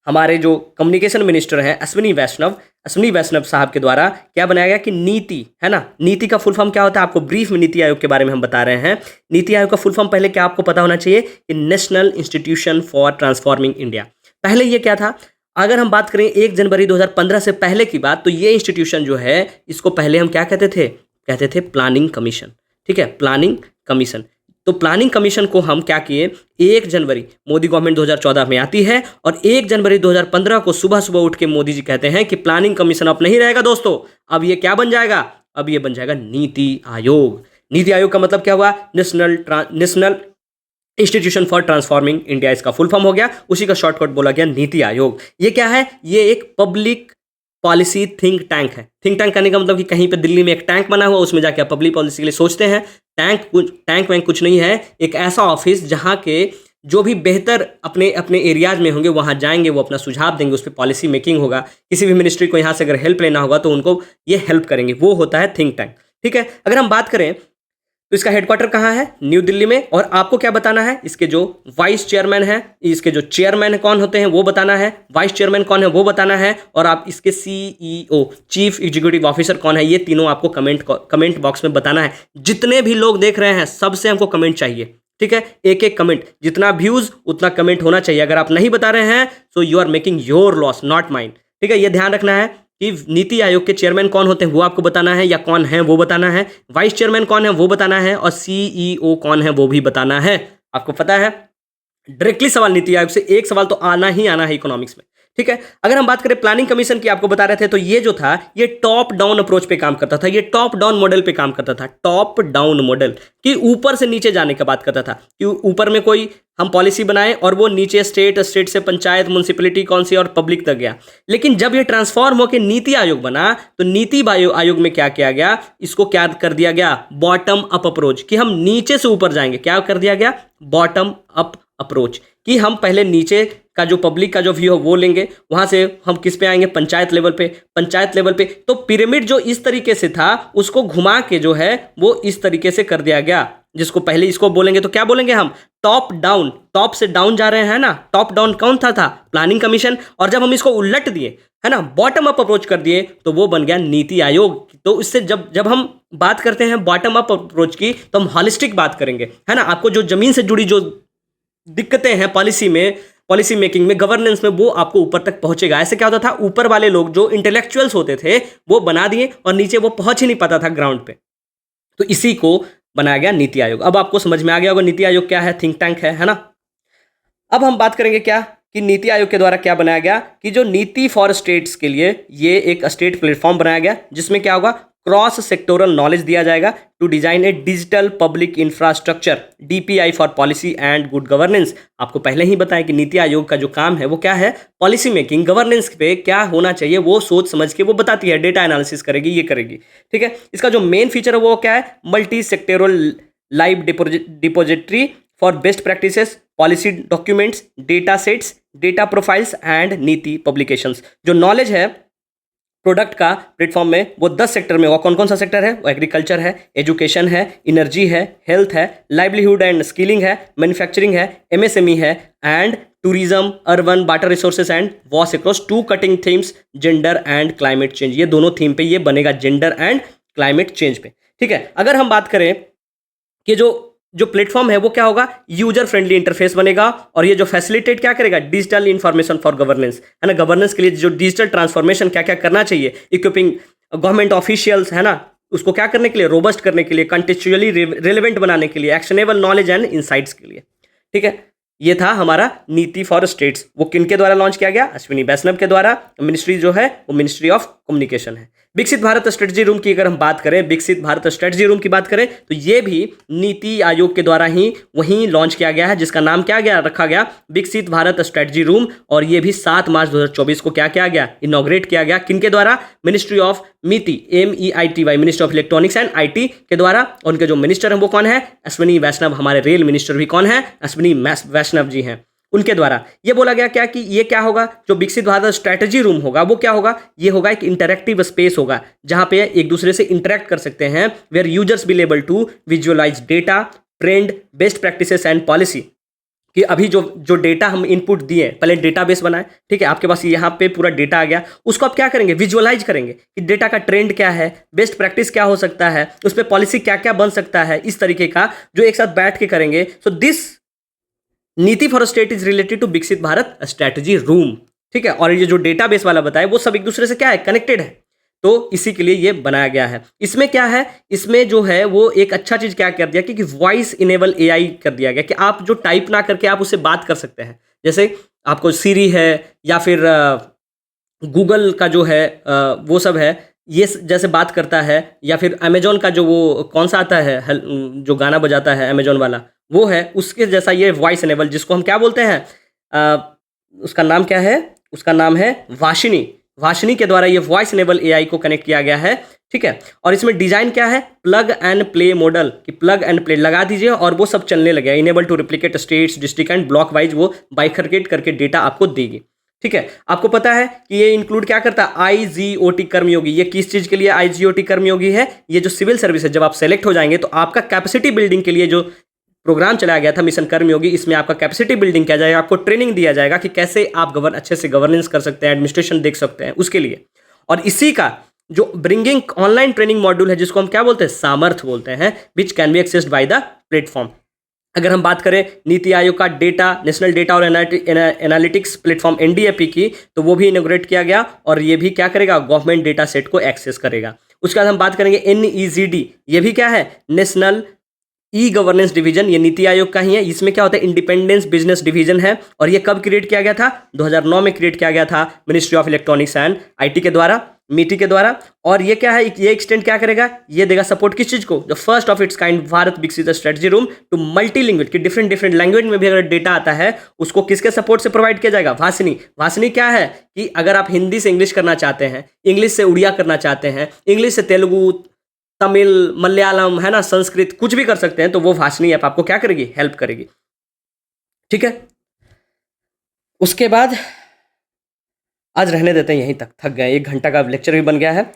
हमारे जो कम्युनिकेशन मिनिस्टर हैं अश्विनी वैष्णव साहब के द्वारा क्या बनाया गया कि नीति, है ना, नीति का फुल फॉर्म क्या होता है, आपको ब्रीफ में नीति आयोग के बारे में हम बता रहे हैं। नीति आयोग का फुल फॉर्म पहले क्या आपको पता होना चाहिए कि national institution for transforming India. पहले ये क्या था, अगर हम बात करें 1 जनवरी 2015 से पहले की बात, तो ये इंस्टीट्यूशन जो है इसको पहले हम क्या कहते थे प्लानिंग कमीशन। ठीक है, प्लानिंग कमीशन। तो प्लानिंग कमीशन को हम क्या किए, 1 जनवरी मोदी गवर्नमेंट 2014 में आती है और 1 जनवरी 2015 को सुबह सुबह उठ के मोदी जी कहते हैं कि प्लानिंग कमीशन अब नहीं रहेगा दोस्तों, अब ये क्या बन जाएगा, अब ये बन जाएगा नीति आयोग। नीति आयोग का मतलब क्या हुआ, national institution for transforming India, इसका फुल फॉर्म हो गया, उसी का शॉर्टकट बोला गया नीति आयोग। ये क्या है, ये एक पब्लिक पॉलिसी थिंक टैंक है। थिंक टैंक करने का मतलब कि कहीं पे दिल्ली में एक टैंक बना हुआ, उसमें जाके आप पब्लिक पॉलिसी के लिए सोचते हैं। टैंक वैंक कुछ नहीं है, एक ऐसा ऑफिस जहाँ के जो भी बेहतर अपने अपने एरियाज में होंगे वहाँ जाएंगे, वो अपना सुझाव देंगे, उस पर पॉलिसी मेकिंग होगा। किसी भी मिनिस्ट्री को यहाँ से अगर हेल्प लेना होगा तो उनको ये हेल्प करेंगे, वो होता है थिंक टैंक। ठीक है, अगर हम बात करें तो इसका हेडक्वार्टर कहाँ है, न्यू दिल्ली में। और आपको क्या बताना है, इसके जो वाइस चेयरमैन है, इसके जो चेयरमैन कौन होते हैं वो बताना है, वाइस चेयरमैन कौन है वो बताना है, और आप इसके सीईओ चीफ एग्जीक्यूटिव ऑफिसर कौन है, ये तीनों आपको कमेंट बॉक्स में बताना है। जितने भी लोग देख रहे हैं सबसे हमको कमेंट चाहिए। ठीक है, एक एक कमेंट, जितना व्यूज उतना कमेंट होना चाहिए। अगर आप नहीं बता रहे हैं तो you are making your loss not mind. ठीक है, ये ध्यान रखना है कि नीति आयोग के चेयरमैन कौन होते हैं वो आपको बताना है, या कौन है वो बताना है, वाइस चेयरमैन कौन है वो बताना है, और सीईओ कौन है वो भी बताना है। आपको पता है डायरेक्टली सवाल नीति आयोग से एक सवाल तो आना ही आना है इकोनॉमिक्स में। ठीक है, अगर हम बात करें प्लानिंग कमीशन की, आपको बता रहे थे, तो ये जो था ये टॉप डाउन अप्रोच पे काम करता था, ये टॉप डाउन मॉडल पे काम करता था। टॉप डाउन मॉडल कि ऊपर से नीचे जाने का बात करता था, कि ऊपर में कोई हम पॉलिसी बनाए और वो नीचे स्टेट से पंचायत, म्युनिसिपैलिटी कौन सी और पब्लिक तक गया। लेकिन जब ये ट्रांसफॉर्म होकर नीति आयोग बना तो नीति आयोग में क्या किया गया, इसको क्या कर दिया गया, बॉटम अप अप्रोच, कि हम नीचे से ऊपर जाएंगे। क्या कर दिया गया, बॉटम अप अप्रोच, कि हम पहले नीचे का जो पब्लिक का जो व्यू है वो लेंगे, वहां से हम किस पे आएंगे, पंचायत लेवल पे। तो पिरामिड जो इस तरीके से था उसको घुमा के जो है वो इस तरीके से कर दिया गया, जिसको पहले इसको बोलेंगे तो क्या बोलेंगे हम, टॉप डाउन। टॉप से डाउन जा रहे हैं ना, टॉप डाउन कौन था प्लानिंग कमीशन। और जब हम इसको उलट दिए, है ना, बॉटम अप अप्रोच कर दिए, तो वो बन गया नीति आयोग। तो इससे जब हम बात करते हैं बॉटम अप अप्रोच की, तो हम हॉलिस्टिक बात करेंगे, है ना। आपको जो जमीन से जुड़ी जो दिक्कतें हैं पॉलिसी मेकिंग में, गवर्नेंस में, वो आपको ऊपर तक पहुंचेगा। ऐसे क्या होता था, ऊपर वाले लोग जो इंटेलेक्चुअल्स होते थे वो बना दिए और नीचे वो पहुंच ही नहीं पाता था ग्राउंड पे। तो इसी को बनाया गया नीति आयोग। अब आपको समझ में आ गया होगा नीति आयोग क्या है, थिंक टैंक है ना। अब हम बात करेंगे क्या कि नीति आयोग के द्वारा क्या बनाया गया, कि जो नीति फॉर स्टेट्स के लिए ये एक स्टेट प्लेटफॉर्म बनाया गया, जिसमें क्या होगा, क्रॉस सेक्टोरल नॉलेज दिया जाएगा to design a digital public infrastructure, DPI for policy and good governance. आपको पहले ही बताया कि नीति आयोग का जो काम है वो क्या है, पॉलिसी मेकिंग, गवर्नेंस पे क्या होना चाहिए वो सोच समझ के वो बताती है, डेटा एनालिसिस करेगी, ये करेगी। ठीक है, इसका जो मेन फीचर है वो क्या है, multi sectoral live depository for best practices, policy documents, data sets, data profiles and नीति पब्लिकेशंस। जो नॉलेज है प्रोडक्ट का प्लेटफॉर्म में वो 10 सेक्टर में, वो कौन कौन सा सेक्टर है, वो एग्रीकल्चर है, एजुकेशन है, एनर्जी है, हेल्थ है, लाइवलीहुड एंड स्किलिंग है, मैन्युफैक्चरिंग है, एमएसएमई है, and tourism, urban, water resources and वॉस across 2 cutting themes, gender and climate change. ये दोनों थीम पे ये बनेगा, जेंडर एंड क्लाइमेट चेंज पे। ठीक है, अगर हम बात करें कि जो प्लेटफॉर्म है वो क्या होगा, यूजर फ्रेंडली इंटरफेस बनेगा, और ये जो फैसिलिटेट क्या करेगा, डिजिटल इंफॉर्मेशन फॉर गवर्नेंस, है ना। गवर्नेंस के लिए जो डिजिटल ट्रांसफॉर्मेशन क्या क्या करना चाहिए, इक्विपिंग गवर्नमेंट ऑफिशियल्स, है ना, उसको क्या करने के लिए, रोबस्ट करने के लिए, कंटेक्चुअली रिलेवेंट बनाने के लिए, एक्शनेबल नॉलेज एंड इनसाइट्स के लिए। ठीक है, ये था हमारा नीति फॉर स्टेट्स। वो किनके द्वारा लॉन्च किया गया, अश्विनी वैष्णव के द्वारा। मिनिस्ट्री जो है वो मिनिस्ट्री ऑफ कम्युनिकेशन है। विकसित भारत स्ट्रेटजी रूम की अगर हम बात करें, विकसित भारत स्ट्रेटजी रूम की बात करें, तो ये भी नीति आयोग के द्वारा ही वहीं लॉन्च किया गया है, जिसका नाम क्या गया रखा गया, विकसित भारत स्ट्रेटजी रूम। और ये भी 7 मार्च 2024 को क्या किया गया, इनॉग्रेट किया गया। किनके द्वारा, ministry of MeitY, MEITY, ministry of electronics and IT के द्वारा। उनके जो मिनिस्टर हैं वो कौन है, अश्विनी वैष्णव। हमारे रेल मिनिस्टर भी कौन है, अश्विनी वैष्णव जी हैं। उनके द्वारा ये बोला गया क्या कि ये क्या होगा, जो विकसित भारत स्ट्रैटेजी रूम होगा वो क्या होगा, ये होगा एक इंटरैक्टिव स्पेस होगा जहां पे एक दूसरे से इंटरैक्ट कर सकते हैं, where users will able to visualise data, trend, best practices and policy. कि अभी जो जो डेटा हम इनपुट दिए, पहले डेटाबेस बनाए, ठीक है, आपके पास यहाँ पे पूरा डेटा आ गया, उसको आप क्या करेंगे, विजुअलाइज करेंगे कि डेटा का ट्रेंड क्या है, बेस्ट प्रैक्टिस क्या हो सकता है, उस पर पॉलिसी क्या क्या बन सकता है, इस तरीके का जो एक साथ बैठ के करेंगे। So this NITI for state is related to Viksit Bharat strategy room, ठीक है। और ये जो डेटाबेस वाला बताया वो सब एक दूसरे से क्या है, कनेक्टेड है, तो इसी के लिए ये बनाया गया है। इसमें क्या है, इसमें जो है वो एक अच्छा चीज क्या कर दिया कि वॉइस इनेबल एआई कर दिया गया कि आप जो टाइप ना करके आप उससे बात कर सकते हैं। जैसे आपको सीरी है या फिर गूगल का जो है वो सब है, ये जैसे बात करता है, या फिर अमेजोन का जो वो कौन सा आता है जो गाना बजाता है अमेजोन वाला, वो है उसके जैसा ये वॉइस इनेबल, जिसको हम क्या बोलते हैं, उसका नाम क्या है, उसका नाम है वाशिनी। वाशिनी के द्वारा ये वॉइस इनेबल एआई को कनेक्ट किया गया है, ठीक है। और इसमें डिजाइन क्या है, प्लग एंड प्ले मॉडल, कि प्लग एंड प्ले लगा दीजिए और वो सब चलने लगे, enable to replicate states, district and block wise वो बाइफरकेट करके डेटा आपको देगी, ठीक है। आपको पता है कि ये इंक्लूड क्या करता है, आईजीओटी कर्मयोगी। ये किस चीज के लिए आईजीओटी कर्मयोगी है, ये जो सिविल सर्विस है, जब आप सेलेक्ट हो जाएंगे तो आपका कैपेसिटी बिल्डिंग के लिए जो प्रोग्राम चलाया गया था मिशन कर्मयोगी, इसमें आपका कैपेसिटी बिल्डिंग किया जाएगा, आपको ट्रेनिंग दिया जाएगा कि कैसे आप अच्छे से गवर्नेंस कर सकते हैं, एडमिनिस्ट्रेशन देख सकते हैं उसके लिए। और इसी का जो ब्रिंगिंग ऑनलाइन ट्रेनिंग मॉड्यूल है, जिसको हम क्या बोलते हैं, सामर्थ्य बोलते हैं, which can be accessed by the platform. अगर हम बात करें नीति आयोग का डेटा, नेशनल डेटा और एनालिटिक्स प्लेटफॉर्म एनडीएपी की, तो वो भी इनोग्रेट किया गया और ये भी क्या करेगा, गवर्नमेंट डेटा सेट को एक्सेस करेगा। उसके बाद हम बात करेंगे एनईजीडी, ये भी क्या है, नेशनल ई गवर्नेंस डिवीजन, ये नीति आयोग का ही है। इसमें क्या होता है, इंडिपेंडेंस बिजनेस डिवीजन है, और ये कब क्रिएट किया गया था, 2009 में क्रिएट किया गया था ministry of electronics and IT के द्वारा, मीटी के द्वारा। और ये क्या है, ये एक्सटेंड क्या करेगा, ये देगा सपोर्ट किस चीज को, the first of its kind Bharat विकसित strategy room to multi language, की डिफरेंट डिफरेंट लैंग्वेज में भी अगर डेटा आता है उसको किसके सपोर्ट से प्रोवाइड किया जाएगा, भाषिनी। भाषिनी क्या है कि अगर आप हिंदी से इंग्लिश करना चाहते हैं, इंग्लिश से उड़िया करना चाहते हैं, इंग्लिश से तेलुगु, तमिल, मलयालम, है ना, संस्कृत, कुछ भी कर सकते हैं, तो वो भाषणी ऐप आपको क्या करेगी, हेल्प करेगी, ठीक है। उसके बाद आज रहने देते हैं यहीं तक, थक गए, 1 घंटा का लेक्चर भी बन गया है,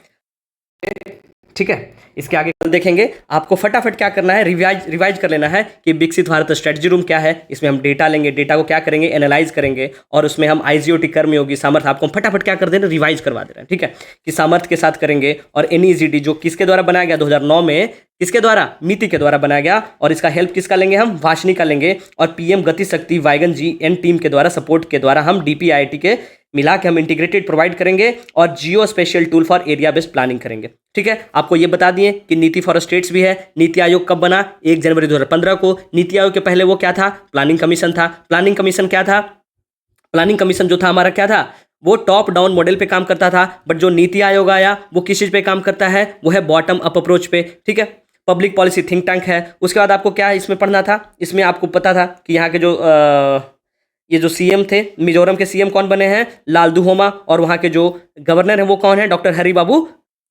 ठीक है। इसके आगे कल देखेंगे। आपको फटाफट क्या करना है, रिवाइज कर लेना है कि विकसित भारत स्ट्रेटजी रूम क्या है। इसमें हम डेटा लेंगे, डेटा को क्या करेंगे, एनालाइज करेंगे, और उसमें हम आईजीओटी कर्मयोगी सामर्थ्य, आपको फटाफट क्या कर देना, रिवाइज करवा दे रहे हैं, ठीक है, कि सामर्थ्य के साथ करेंगे। और एनईजीडी जो किसके द्वारा बनाया गया, 2009 में, किसके द्वारा, नीति के द्वारा बनाया गया, और इसका हेल्प किसका लेंगे, हम भाषणी का लेंगे। और पीएम गति शक्ति वाइगन जी एन टीम के द्वारा सपोर्ट के द्वारा हम डीपीआईटी के मिला के हम इंटीग्रेटेड प्रोवाइड करेंगे, और geospatial tool for area based planning करेंगे, ठीक है। आपको ये बता दिए कि नीति फॉर स्टेट्स भी है। नीति आयोग कब बना, 1 जनवरी 2015 को। नीति आयोग के पहले वो क्या था, प्लानिंग कमीशन था। प्लानिंग कमीशन क्या था, प्लानिंग कमीशन जो था हमारा क्या था, वो टॉप डाउन मॉडल पे काम करता था। बट जो नीति आयोग आया वो किस चीज पे काम करता है, वो है बॉटम अप अप्रोच पे, ठीक है। पब्लिक पॉलिसी थिंक टैंक है। उसके बाद आपको क्या इसमें पढ़ना था, इसमें आपको पता था कि यहाँ के जो ये जो सीएम थे, मिजोरम के सीएम कौन बने हैं, लालदुहोमा, और वहाँ के जो गवर्नर हैं वो कौन है, डॉक्टर हरिबाबू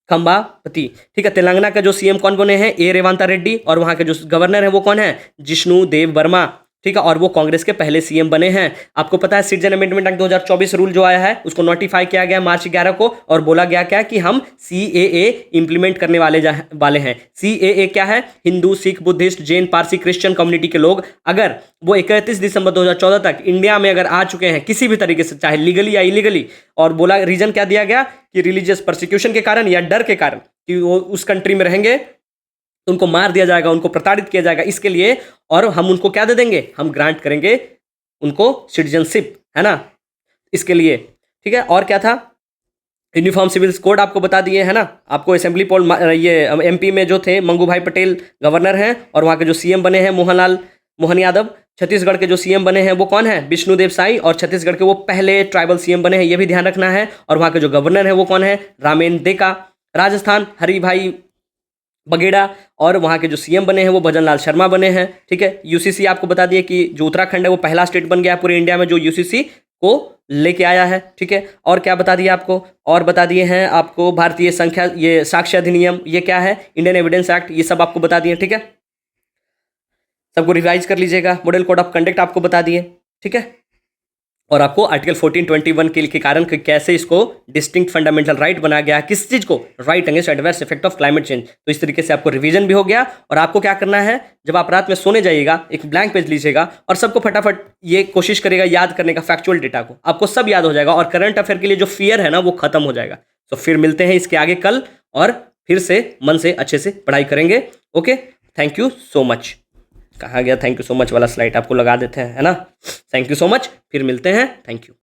खम्बापति, ठीक है। तेलंगाना का जो सीएम कौन बने हैं, ए रेवांता रेड्डी, और वहाँ के जो गवर्नर हैं वो कौन है, जिष्णु देव वर्मा, ठीक है। और वो कांग्रेस के पहले सीएम बने हैं। आपको पता है सिटीजन अमेंडमेंट एक्ट 2024 रूल जो आया है उसको नोटिफाई किया गया मार्च 11 को, और बोला गया क्या कि हम सीएए इंप्लीमेंट करने वाले हैं। सीएए क्या है, Hindu, Sikh, Buddhist, Jain, Parsi, Christian community के लोग अगर वो 31 दिसंबर 2014 तक इंडिया में अगर आ चुके हैं किसी भी तरीके से, चाहे लीगली या इलीगली, और बोला रीजन क्या दिया गया कि रिलीजियस परसिक्यूशन के कारण या डर के कारण कि वो उस कंट्री में रहेंगे तो उनको मार दिया जाएगा, उनको प्रताड़ित किया जाएगा, इसके लिए, और हम उनको क्या दे देंगे, हम ग्रांट करेंगे उनको सिटीजनशिप, है ना, इसके लिए, ठीक है। और क्या था, यूनिफॉर्म सिविल कोड आपको बता दिए, है ना। आपको असेंबली पोल, ये एमपी में जो थे मंगू भाई पटेल गवर्नर हैं, और वहाँ के जो सीएम बने हैं मोहन यादव। छत्तीसगढ़ के जो सीएम बने हैं वो कौन है, विष्णुदेव साई, और छत्तीसगढ़ के वो पहले ट्राइबल सीएम बने हैं, ये भी ध्यान रखना है। और वहाँ के जो गवर्नर है वो कौन है, रामेन देका। राजस्थान हरि भाई बघेड़ा, और वहाँ के जो सीएम बने हैं वो भजन लाल शर्मा बने हैं, ठीक है। यूसीसी आपको बता दिए कि जो उत्तराखंड है वो पहला स्टेट बन गया पूरे इंडिया में जो यूसीसी को लेके आया है, ठीक है। और क्या बता दिया आपको, और बता दिए हैं आपको भारतीय संख्या, ये साक्ष्य अधिनियम, ये क्या है, इंडियन एविडेंस एक्ट, ये सब आपको बता दिए, ठीक है। सबको रिवाइज कर लीजिएगा। मॉडल कोड ऑफ कंडक्ट आपको बता दिए, ठीक है। और आपको आर्टिकल 1421 के कारण कि कैसे इसको डिस्टिंक्ट फंडामेंटल राइट बनाया गया, किस चीज़ को, right against adverse effect of climate change. तो इस तरीके से आपको रिवीजन भी हो गया। और आपको क्या करना है, जब आप रात में सोने जाइएगा एक ब्लैंक पेज लीजिएगा और सबको फटाफट ये कोशिश करेगा याद करने का फैक्चुअल डेटा को, आपको सब याद हो जाएगा और करंट अफेयर के लिए जो फियर है ना वो खत्म हो जाएगा। तो फिर मिलते हैं इसके आगे कल और फिर से मन से अच्छे से पढ़ाई करेंगे। Okay, thank you so much. कहाँ गया थैंक यू सो मच वाला स्लाइड, आपको लगा देते हैं, है ना। थैंक यू सो मच, फिर मिलते हैं, थैंक यू।